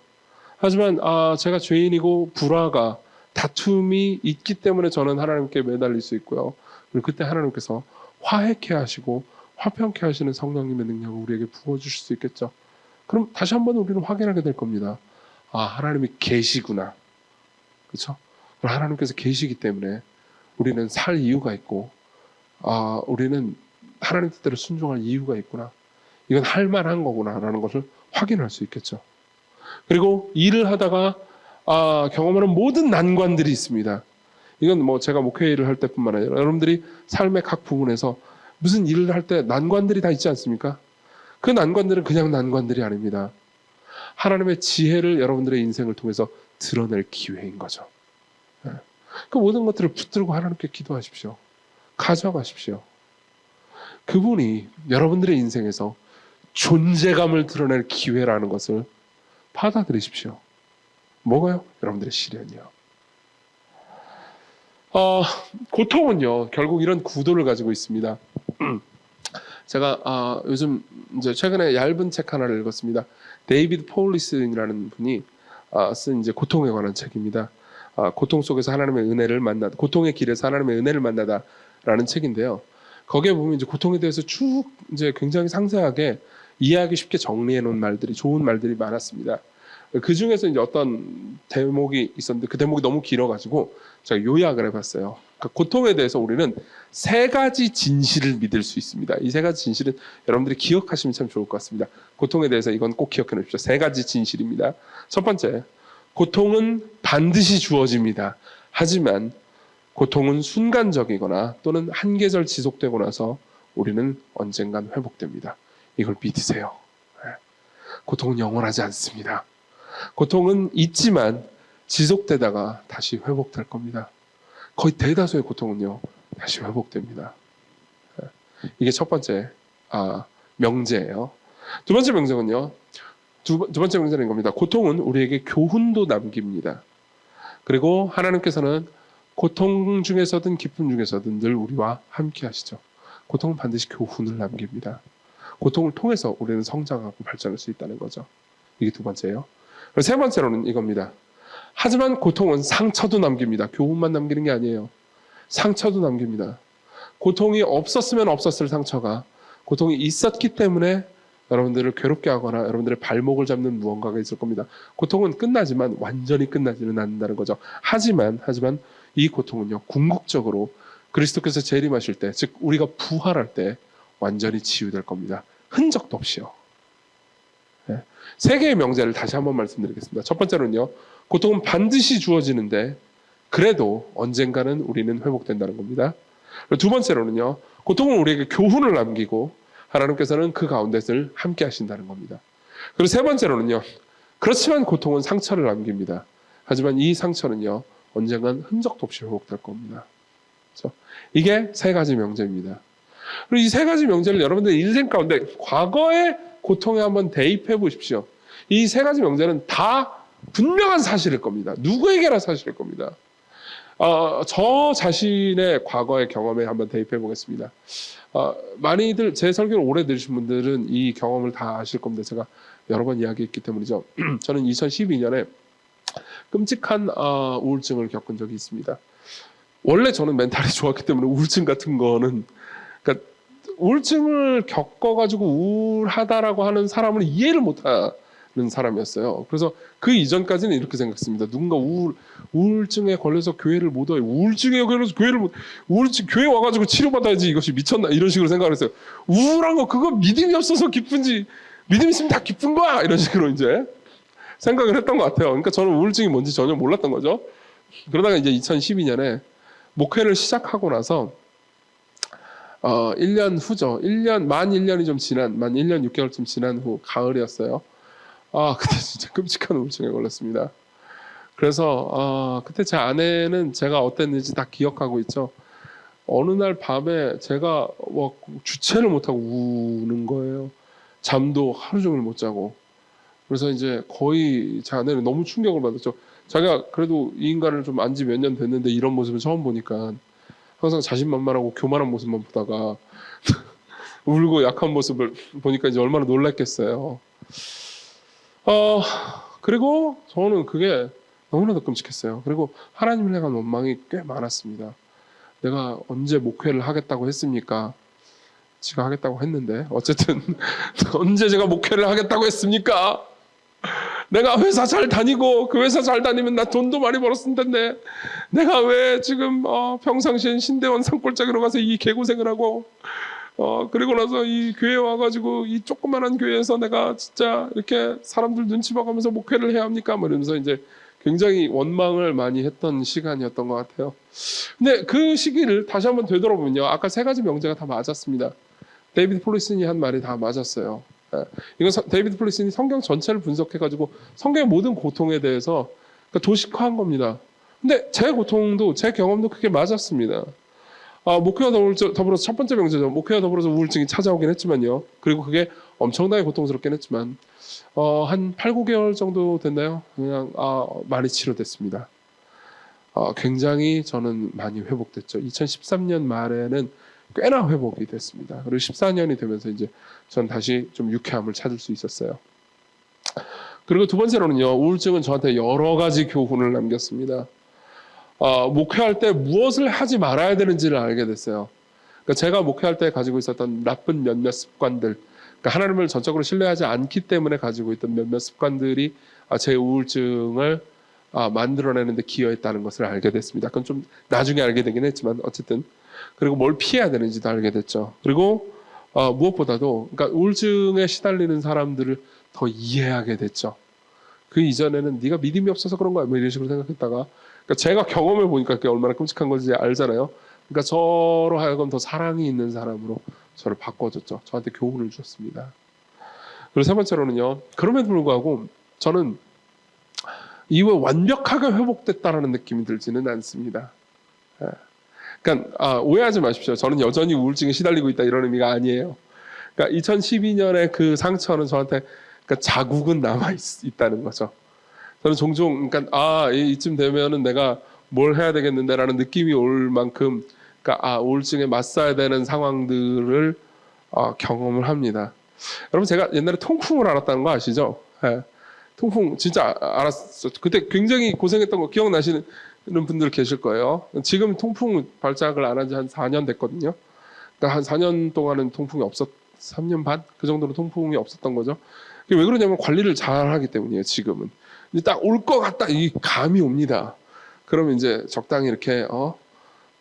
하지만 제가 죄인이고 불화가 다툼이 있기 때문에 저는 하나님께 매달릴 수 있고요. 그리고 그때 하나님께서 화해케 하시고 화평케 하시는 성령님의 능력을 우리에게 부어주실 수 있겠죠. 그럼 다시 한번 우리는 확인하게 될 겁니다. 하나님이 계시구나. 그렇죠? 하나님께서 계시기 때문에 우리는 살 이유가 있고 우리는 하나님 뜻대로 순종할 이유가 있구나. 이건 할 만한 거구나라는 것을 확인할 수 있겠죠. 그리고 일을 하다가 경험하는 모든 난관들이 있습니다. 이건 뭐 제가 목회일을 할 때뿐만 아니라 여러분들이 삶의 각 부분에서 무슨 일을 할 때 난관들이 다 있지 않습니까? 그 난관들은 그냥 난관들이 아닙니다. 하나님의 지혜를 여러분들의 인생을 통해서 드러낼 기회인 거죠. 그 모든 것들을 붙들고 하나님께 기도하십시오. 가져가십시오. 그분이 여러분들의 인생에서 존재감을 드러낼 기회라는 것을 받아들이십시오. 뭐가요? 여러분들의 시련이요. 고통은요, 결국 이런 구도를 가지고 있습니다. 제가 요즘 이제 최근에 얇은 책 하나를 읽었습니다. 데이비드 포울리슨이라는 분이 쓴 이제 고통에 관한 책입니다. 고통 속에서 하나님의 은혜를 만나다, 고통의 길에서 하나님의 은혜를 만나다라는 책인데요. 거기에 보면 이제 고통에 대해서 쭉 이제 굉장히 상세하게 이해하기 쉽게 정리해 놓은 말들이, 좋은 말들이 많았습니다. 그 중에서 이제 어떤 대목이 있었는데 그 대목이 너무 길어가지고 제가 요약을 해봤어요. 그러니까 고통에 대해서 우리는 세 가지 진실을 믿을 수 있습니다. 이 세 가지 진실은 여러분들이 기억하시면 참 좋을 것 같습니다. 고통에 대해서 이건 꼭 기억해 놓으십시오. 세 가지 진실입니다. 첫 번째, 고통은 반드시 주어집니다. 하지만 고통은 순간적이거나 또는 한 계절 지속되고 나서 우리는 언젠간 회복됩니다. 이걸 믿으세요. 고통은 영원하지 않습니다. 고통은 있지만 지속되다가 다시 회복될 겁니다. 거의 대다수의 고통은요, 다시 회복됩니다. 이게 첫 번째 명제예요. 두 번째 명제는요, 두 번째 명제는 겁니다. 고통은 우리에게 교훈도 남깁니다. 그리고 하나님께서는 고통 중에서든 기쁨 중에서든 늘 우리와 함께 하시죠. 고통은 반드시 교훈을 남깁니다. 고통을 통해서 우리는 성장하고 발전할 수 있다는 거죠. 이게 두 번째예요. 그리고 세 번째로는 이겁니다. 하지만 고통은 상처도 남깁니다. 교훈만 남기는 게 아니에요. 상처도 남깁니다. 고통이 없었으면 없었을 상처가 고통이 있었기 때문에 여러분들을 괴롭게 하거나 여러분들의 발목을 잡는 무언가가 있을 겁니다. 고통은 끝나지만 완전히 끝나지는 않는다는 거죠. 하지만 이 고통은요, 궁극적으로 그리스도께서 재림하실 때, 즉 우리가 부활할 때 완전히 치유될 겁니다. 흔적도 없이요. 세 개의 명제를 다시 한번 말씀드리겠습니다. 첫 번째로는요, 고통은 반드시 주어지는데 그래도 언젠가는 우리는 회복된다는 겁니다. 두 번째로는요, 고통은 우리에게 교훈을 남기고 하나님께서는 그 가운데를 함께 하신다는 겁니다. 그리고 세 번째로는요, 그렇지만 고통은 상처를 남깁니다. 하지만 이 상처는요, 언젠간 흔적도 없이 회복될 겁니다. 그렇죠? 이게 세 가지 명제입니다. 그리고 이 세 가지 명제를 여러분들 인생 가운데 과거의 고통에 한번 대입해 보십시오. 이 세 가지 명제는 다 분명한 사실일 겁니다. 누구에게나 사실일 겁니다. 저 자신의 과거의 경험에 한번 대입해 보겠습니다. 많이들 제 설교를 오래 들으신 분들은 이 경험을 다 아실 겁니다. 제가 여러 번 이야기했기 때문이죠. 저는 2012년에 끔찍한 우울증을 겪은 적이 있습니다. 원래 저는 멘탈이 좋았기 때문에 우울증 같은 거는, 그러니까 우울증을 겪어가지고 우울하다라고 하는 사람을 이해를 못하는 사람이었어요. 그래서 그 이전까지는 이렇게 생각했습니다. 누군가 우울증에 걸려서 교회를 못 와요. 우울증에 걸려서 교회를 못, 우울증 교회 와가지고 치료받아야지, 이것이 미쳤나, 이런 식으로 생각을 했어요. 우울한 거 그거 믿음이 없어서 기쁜지, 믿음 있으면 다 기쁜 거야, 이런 식으로 이제 생각을 했던 것 같아요. 그러니까 저는 우울증이 뭔지 전혀 몰랐던 거죠. 그러다가 이제 2012년에 목회를 시작하고 나서 1년 후죠. 만 1년이 좀 지난, 만 1년 6개월쯤 지난 후 가을이었어요. 그때 진짜 끔찍한 우울증에 걸렸습니다. 그래서 그때 제 아내는 제가 어땠는지 다 기억하고 있죠. 어느 날 밤에 제가 주체를 못하고 우는 거예요. 잠도 하루 종일 못 자고. 그래서 이제 거의 제 아내는 너무 충격을 받았죠. 자기가 그래도 이 인간을 좀 안지 몇 년 됐는데 이런 모습을 처음 보니까 항상 자신만만하고 교만한 모습만 보다가 울고 약한 모습을 보니까 이제 얼마나 놀랐겠어요. 그리고 저는 그게 너무나도 끔찍했어요. 그리고 하나님을 향한 원망이 꽤 많았습니다. 내가 언제 목회를 하겠다고 했습니까? 지가 하겠다고 했는데 어쨌든 언제 제가 목회를 하겠다고 했습니까? 내가 회사 잘 다니고 그 회사 잘 다니면 나 돈도 많이 벌었을 텐데 내가 왜 지금 평상시엔 신대원 산골짜기로 가서 이 개고생을 하고 그리고 나서 이 교회 와가지고 이 조그만한 교회에서 내가 진짜 이렇게 사람들 눈치 봐가면서 목회를 해야 합니까? 뭐 이러면서 이제 굉장히 원망을 많이 했던 시간이었던 것 같아요. 근데 그 시기를 다시 한번 되돌아보면요. 아까 세 가지 명제가 다 맞았습니다. 데이비드 폴리슨이 한 말이 다 맞았어요. 이건 데이비드 폴리슨이 성경 전체를 분석해가지고 성경의 모든 고통에 대해서 도식화한 겁니다. 근데 제 고통도 제 경험도 그게 맞았습니다. 목회와 더불어서 첫 번째 명제죠. 목회와 더불어서 우울증이 찾아오긴 했지만요. 그리고 그게 엄청나게 고통스럽긴 했지만 한 8, 9개월 정도 됐나요? 그냥 많이 치료됐습니다. 굉장히 저는 많이 회복됐죠. 2013년 말에는 꽤나 회복이 됐습니다. 그리고 14년이 되면서 이제 전 다시 좀 유쾌함을 찾을 수 있었어요. 그리고 두 번째로는요, 우울증은 저한테 여러 가지 교훈을 남겼습니다. 목회할 때 무엇을 하지 말아야 되는지를 알게 됐어요. 그러니까 제가 목회할 때 가지고 있었던 나쁜 몇몇 습관들, 그러니까 하나님을 전적으로 신뢰하지 않기 때문에 가지고 있던 몇몇 습관들이 제 우울증을 만들어내는 데 기여했다는 것을 알게 됐습니다. 그건 좀 나중에 알게 되긴 했지만 어쨌든 그리고 뭘 피해야 되는지도 알게 됐죠. 그리고 무엇보다도 그러니까 우울증에 시달리는 사람들을 더 이해하게 됐죠. 그 이전에는 네가 믿음이 없어서 그런 거야 뭐 이런 식으로 생각했다가 그러니까 제가 경험해 보니까 그게 얼마나 끔찍한 건지 알잖아요. 그러니까 저로 하여금 더 사랑이 있는 사람으로 저를 바꿔줬죠. 저한테 교훈을 주었습니다. 그리고 세 번째로는요. 그럼에도 불구하고 저는 이후에 완벽하게 회복됐다라는 느낌이 들지는 않습니다. 그러니까 오해하지 마십시오. 저는 여전히 우울증에 시달리고 있다 이런 의미가 아니에요. 그러니까 2012년에 그 상처는 저한테 그러니까 자국은 남아 있다는 거죠. 저는 종종 그러니까 이쯤 되면은 내가 뭘 해야 되겠는데라는 느낌이 올 만큼 그러니까 우울증에 맞서야 되는 상황들을 경험을 합니다. 여러분 제가 옛날에 통풍을 앓았다는 거 아시죠? 네. 통풍 진짜 알았어. 그때 굉장히 고생했던 거 기억나시는 분들 계실 거예요. 지금 통풍 발작을 안 한 지 한 4년 됐거든요. 그러니까 한 4년 동안은 통풍이 3년 반? 그 정도로 통풍이 없었던 거죠. 왜 그러냐면 관리를 잘 하기 때문이에요, 지금은. 이제 딱 올 것 같다, 이 감이 옵니다. 그러면 이제 적당히 이렇게,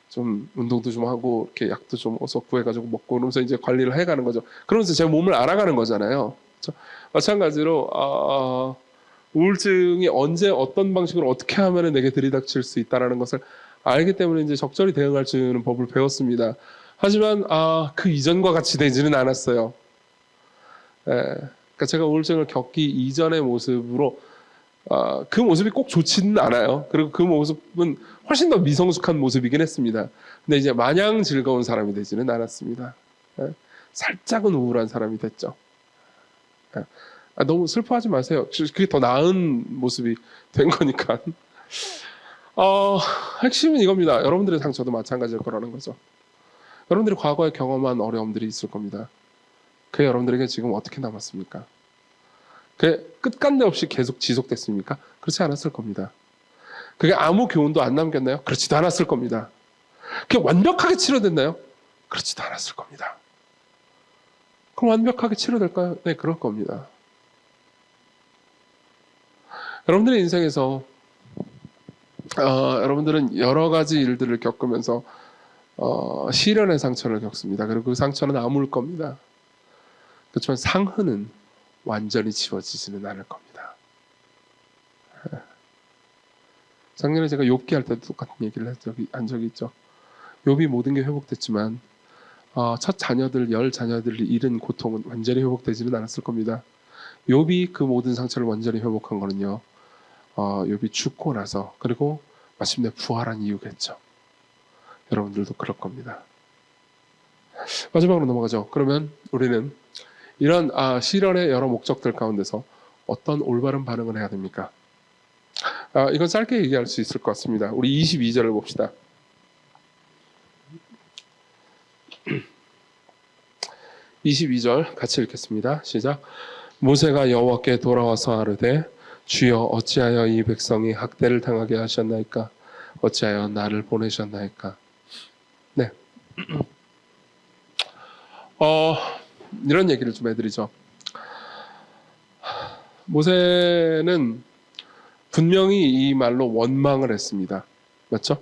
좀 운동도 좀 하고, 이렇게 약도 좀 어서 구해가지고 먹고, 그러면서 이제 관리를 해가는 거죠. 그러면서 제 몸을 알아가는 거잖아요. 그렇죠? 마찬가지로, 우울증이 언제 어떤 방식으로 어떻게 하면 내게 들이닥칠 수 있다는 것을 알기 때문에 이제 적절히 대응할 수 있는 법을 배웠습니다. 하지만 그 이전과 같이 되지는 않았어요. 그러니까 제가 우울증을 겪기 이전의 모습으로 그 모습이 꼭 좋지는 않아요. 그리고 그 모습은 훨씬 더 미성숙한 모습이긴 했습니다. 근데 이제 마냥 즐거운 사람이 되지는 않았습니다. 살짝은 우울한 사람이 됐죠. 너무 슬퍼하지 마세요. 그게 더 나은 모습이 된 거니까. 핵심은 이겁니다. 여러분들의 상처도 마찬가지일 거라는 거죠. 여러분들이 과거에 경험한 어려움들이 있을 겁니다. 그게 여러분들에게 지금 어떻게 남았습니까? 그게 끝간데 없이 계속 지속됐습니까? 그렇지 않았을 겁니다. 그게 아무 교훈도 안 남겼나요? 그렇지도 않았을 겁니다. 그게 완벽하게 치료됐나요? 그렇지도 않았을 겁니다. 그럼 완벽하게 치료될까요? 네, 그럴 겁니다. 여러분들의 인생에서 여러분들은 여러 가지 일들을 겪으면서 시련의 상처를 겪습니다. 그리고 그 상처는 아물 겁니다. 그렇지만 상흔은 완전히 지워지지는 않을 겁니다. 작년에 제가 욥기 할 때도 똑같은 얘기를 한 적이 있죠. 욥이 모든 게 회복됐지만 첫 자녀들, 10자녀들을 잃은 고통은 완전히 회복되지는 않았을 겁니다. 욥이 그 모든 상처를 완전히 회복한 거는요, 욥이 죽고 나서, 그리고 마침내 부활한 이유겠죠. 여러분들도 그럴 겁니다. 마지막으로 넘어가죠. 그러면 우리는 이런 시련의 여러 목적들 가운데서 어떤 올바른 반응을 해야 됩니까? 이건 짧게 얘기할 수 있을 것 같습니다. 우리 22절을 봅시다. 22절 같이 읽겠습니다. 시작. 모세가 여호와께 돌아와서 아뢰되 주여 어찌하여 이 백성이 학대를 당하게 하셨나이까? 어찌하여 나를 보내셨나이까? 네. 이런 얘기를 좀 해드리죠. 모세는 분명히 이 말로 원망을 했습니다. 맞죠?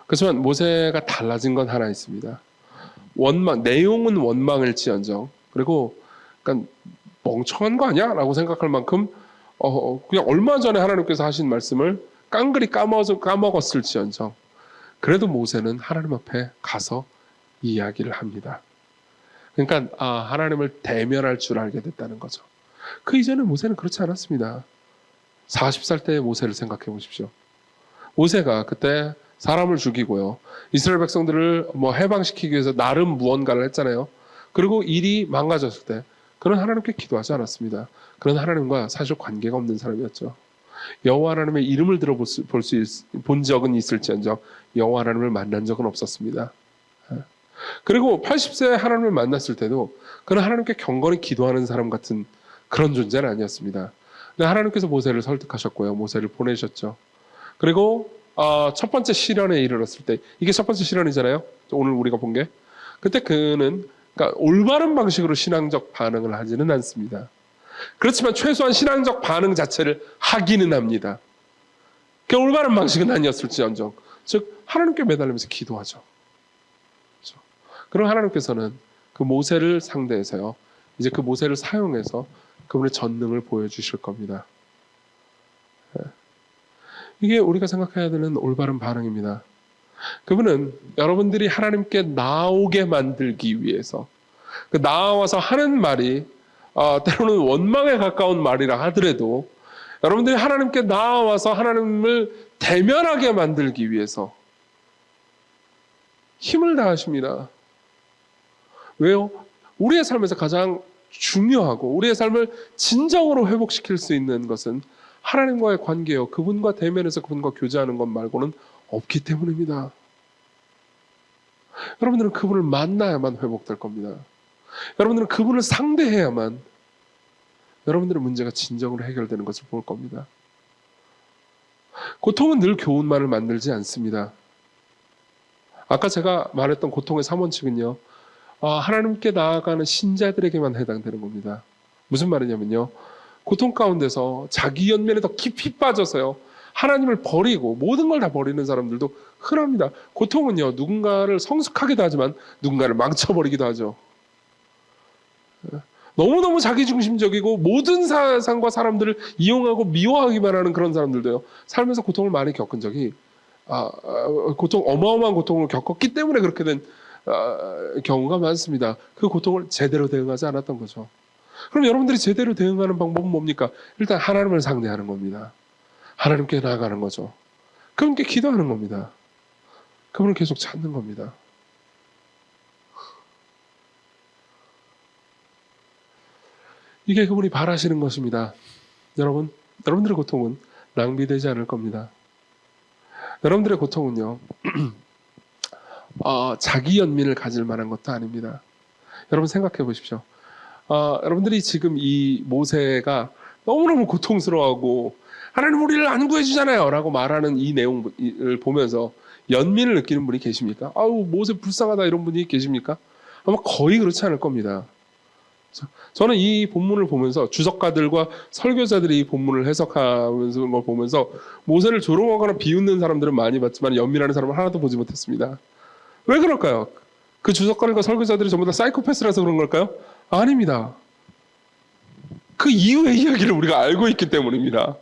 그렇지만 모세가 달라진 건 하나 있습니다. 내용은 원망일지언정, 그리고 그러니까 멍청한 거 아니야? 라고 생각할 만큼 그냥 얼마 전에 하나님께서 하신 말씀을 깡그리 까먹었을지언정, 그래도 모세는 하나님 앞에 가서 이야기를 합니다. 그러니까 하나님을 대면할 줄 알게 됐다는 거죠. 그 이전에 모세는 그렇지 않았습니다. 40살 때의 모세를 생각해 보십시오. 모세가 그때 사람을 죽이고요, 이스라엘 백성들을 해방시키기 위해서 나름 무언가를 했잖아요. 그리고 일이 망가졌을 때 그는 하나님께 기도하지 않았습니다. 그는 하나님과 사실 관계가 없는 사람이었죠. 여호와 하나님의 이름을 본 적은 있을지언정 여호와 하나님을 만난 적은 없었습니다. 그리고 80세에 하나님을 만났을 때도 그는 하나님께 경건히 기도하는 사람 같은 그런 존재는 아니었습니다. 하나님께서 모세를 설득하셨고요, 모세를 보내셨죠. 그리고 첫 번째 시련에 이르렀을 때, 이게 첫 번째 시련이잖아요, 오늘 우리가 본 게. 그때 그는 그러니까 올바른 방식으로 신앙적 반응을 하지는 않습니다. 그렇지만 최소한 신앙적 반응 자체를 하기는 합니다. 그 올바른 방식은 아니었을지언정, 즉 하나님께 매달리면서 기도하죠. 그렇죠? 그럼 하나님께서는 그 모세를 상대해서요, 이제 그 모세를 사용해서 그분의 전능을 보여주실 겁니다. 이게 우리가 생각해야 되는 올바른 반응입니다. 그분은 여러분들이 하나님께 나오게 만들기 위해서, 나와서 하는 말이 때로는 원망에 가까운 말이라 하더라도 여러분들이 하나님께 나와서 하나님을 대면하게 만들기 위해서 힘을 다하십니다. 왜요? 우리의 삶에서 가장 중요하고 우리의 삶을 진정으로 회복시킬 수 있는 것은 하나님과의 관계요, 그분과 대면해서 그분과 교제하는 것 말고는 없기 때문입니다. 여러분들은 그분을 만나야만 회복될 겁니다. 여러분들은 그분을 상대해야만 여러분들의 문제가 진정으로 해결되는 것을 볼 겁니다. 고통은 늘 교훈만을 만들지 않습니다. 아까 제가 말했던 고통의 3원칙은요, 하나님께 나아가는 신자들에게만 해당되는 겁니다. 무슨 말이냐면요, 고통 가운데서 자기 연면에 더 깊이 빠져서요, 하나님을 버리고 모든 걸 다 버리는 사람들도 흔합니다. 고통은요, 누군가를 성숙하기도 하지만 누군가를 망쳐버리기도 하죠. 너무너무 자기중심적이고 모든 사상과 사람들을 이용하고 미워하기만 하는 그런 사람들도요, 삶에서 고통을 많이 겪은 적이 어마어마한 고통을 겪었기 때문에 그렇게 된 경우가 많습니다. 그 고통을 제대로 대응하지 않았던 거죠. 그럼 여러분들이 제대로 대응하는 방법은 뭡니까? 일단 하나님을 상대하는 겁니다. 하나님께 나아가는 거죠. 그분께 기도하는 겁니다. 그분을 계속 찾는 겁니다. 이게 그분이 바라시는 것입니다. 여러분들의 고통은 낭비되지 않을 겁니다. 여러분들의 고통은요, 자기 연민을 가질 만한 것도 아닙니다. 여러분 생각해 보십시오. 여러분들이 지금 이 모세가 너무너무 고통스러워하고 하나님 우리를 안 구해주잖아요 라고 말하는 이 내용을 보면서 연민을 느끼는 분이 계십니까? 모세 불쌍하다 이런 분이 계십니까? 아마 거의 그렇지 않을 겁니다. 저는 이 본문을 보면서 주석가들과 설교자들이 이 본문을 해석하면서 걸 보면서 모세를 조롱하거나 비웃는 사람들은 많이 봤지만 연민하는 사람은 하나도 보지 못했습니다. 왜 그럴까요? 그 주석가들과 설교자들이 전부 다 사이코패스라서 그런 걸까요? 아닙니다. 그 이후의 이야기를 우리가 알고 있기 때문입니다.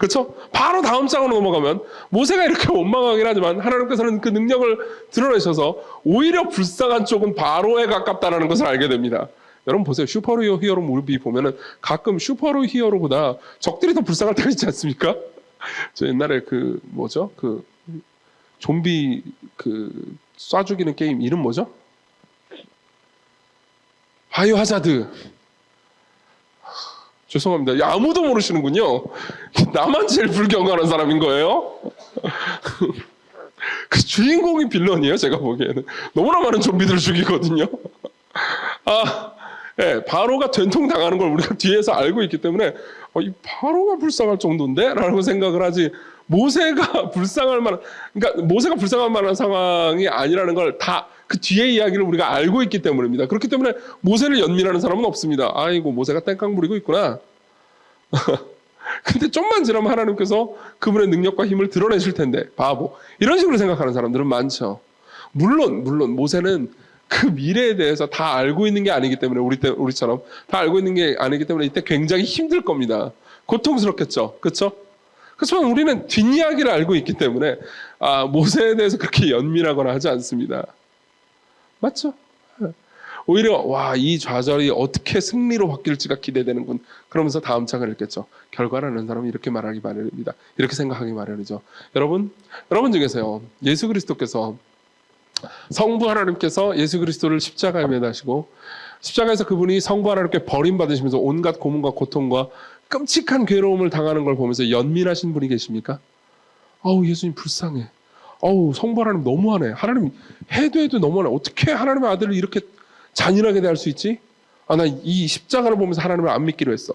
그렇죠? 바로 다음 장으로 넘어가면 모세가 이렇게 원망하긴 하지만 하나님께서는 그 능력을 드러내셔서 오히려 불쌍한 쪽은 바로에 가깝다는 것을 알게 됩니다. 여러분 보세요. 슈퍼히어로 무비 보면은 가끔 슈퍼히어로보다 적들이 더 불쌍할 때가 있지 않습니까? 저 옛날에 그 좀비 쏴 죽이는 게임 이름 뭐죠? 바이오 하자드. 죄송합니다. 야, 아무도 모르시는군요. 나만 제일 불경하는 사람인 거예요? 그 주인공이 빌런이에요, 제가 보기에는. 너무나 많은 좀비들을 죽이거든요. 네, 바로가 된통 당하는 걸 우리가 뒤에서 알고 있기 때문에 이 바로가 불쌍할 정도인데? 라고 생각을 하지 모세가 불쌍할 만한, 그러니까 모세가 불쌍할 만한 상황이 아니라는 걸 다 그 뒤에 이야기를 우리가 알고 있기 때문입니다. 그렇기 때문에 모세를 연민하는 사람은 없습니다. 아이고 모세가 땡깡 부리고 있구나. 근데 좀만 지나면 하나님께서 그분의 능력과 힘을 드러내실 텐데 바보. 이런 식으로 생각하는 사람들은 많죠. 물론 모세는 그 미래에 대해서 다 알고 있는 게 아니기 때문에 우리처럼 다 알고 있는 게 아니기 때문에 이때 굉장히 힘들 겁니다. 고통스럽겠죠. 그렇죠? 그렇지만 우리는 뒷이야기를 알고 있기 때문에 모세에 대해서 그렇게 연민하거나 하지 않습니다. 맞죠? 오히려 이 좌절이 어떻게 승리로 바뀔지가 기대되는군. 그러면서 다음 장을 읽겠죠. 결과라는 사람은 이렇게 말하기 마련입니다. 이렇게 생각하기 마련이죠. 여러분 중에서요. 예수 그리스도께서 성부 하나님께서 예수 그리스도를 십자가에 매다시고 십자가에서 그분이 성부 하나님께 버림받으시면서 온갖 고문과 고통과 끔찍한 괴로움을 당하는 걸 보면서 연민하신 분이 계십니까? 예수님 불쌍해. 성부 하나님 너무하네. 하나님 해도 너무하네. 어떻게 하나님의 아들을 이렇게 잔인하게 대할 수 있지? 나 이 십자가를 보면서 하나님을 안 믿기로 했어.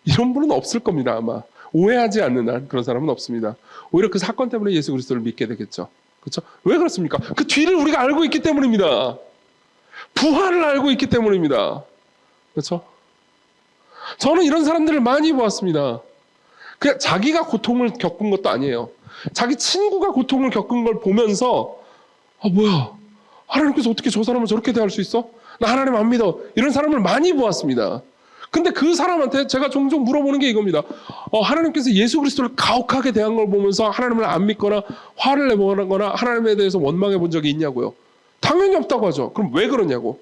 이런 분은 없을 겁니다. 아마 오해하지 않는 한 그런 사람은 없습니다. 오히려 그 사건 때문에 예수 그리스도를 믿게 되겠죠. 그렇죠? 왜 그렇습니까? 그 뒤를 우리가 알고 있기 때문입니다. 부활을 알고 있기 때문입니다. 그렇죠? 저는 이런 사람들을 많이 보았습니다. 그냥 자기가 고통을 겪은 것도 아니에요. 자기 친구가 고통을 겪은 걸 보면서 뭐야? 하나님께서 어떻게 저 사람을 저렇게 대할 수 있어? 나 하나님 안 믿어. 이런 사람을 많이 보았습니다. 근데 그 사람한테 제가 종종 물어보는 게 이겁니다. 하나님께서 예수 그리스도를 가혹하게 대한 걸 보면서 하나님을 안 믿거나 화를 내거나 하나님에 대해서 원망해 본 적이 있냐고요. 당연히 없다고 하죠. 그럼 왜 그러냐고.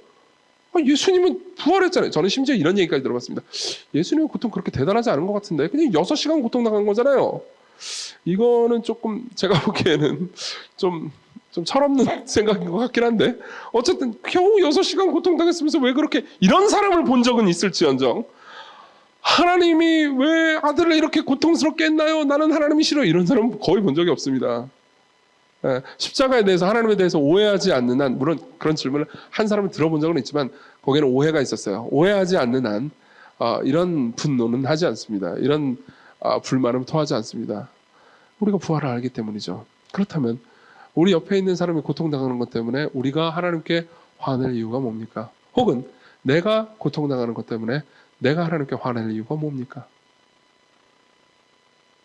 예수님은 부활했잖아요. 저는 심지어 이런 얘기까지 들어봤습니다. 예수님은 고통 그렇게 대단하지 않은 것 같은데 그냥 6시간 고통당한 거잖아요. 이거는 조금 제가 보기에는 좀 철없는 생각인 것 같긴 한데 어쨌든 겨우 6시간 고통당했으면서 왜 그렇게 이런 사람을 본 적은 있을지언정 하나님이 왜 아들을 이렇게 고통스럽게 했나요? 나는 하나님이 싫어. 이런 사람은 거의 본 적이 없습니다. 십자가에 대해서 하나님에 대해서 오해하지 않는 한 물론 그런 질문을 한 사람을 들어본 적은 있지만 거기에는 오해가 있었어요. 오해하지 않는 한 이런 분노는 하지 않습니다. 이런 불만은 토하지 않습니다. 우리가 부활을 알기 때문이죠. 그렇다면 우리 옆에 있는 사람이 고통당하는 것 때문에 우리가 하나님께 화낼 이유가 뭡니까? 혹은 내가 고통당하는 것 때문에 내가 하나님께 화낼 이유가 뭡니까?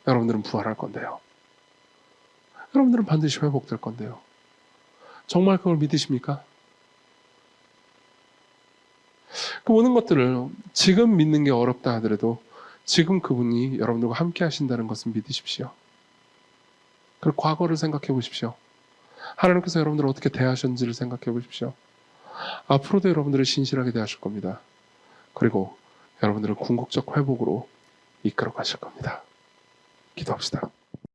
여러분들은 부활할 건데요. 여러분들은 반드시 회복될 건데요. 정말 그걸 믿으십니까? 그 모든 것들을 지금 믿는 게 어렵다 하더라도 지금 그분이 여러분들과 함께 하신다는 것은 믿으십시오. 그리고 과거를 생각해 보십시오. 하나님께서 여러분들을 어떻게 대하셨는지를 생각해 보십시오. 앞으로도 여러분들을 신실하게 대하실 겁니다. 그리고 여러분들을 궁극적 회복으로 이끌어 가실 겁니다. 기도합시다.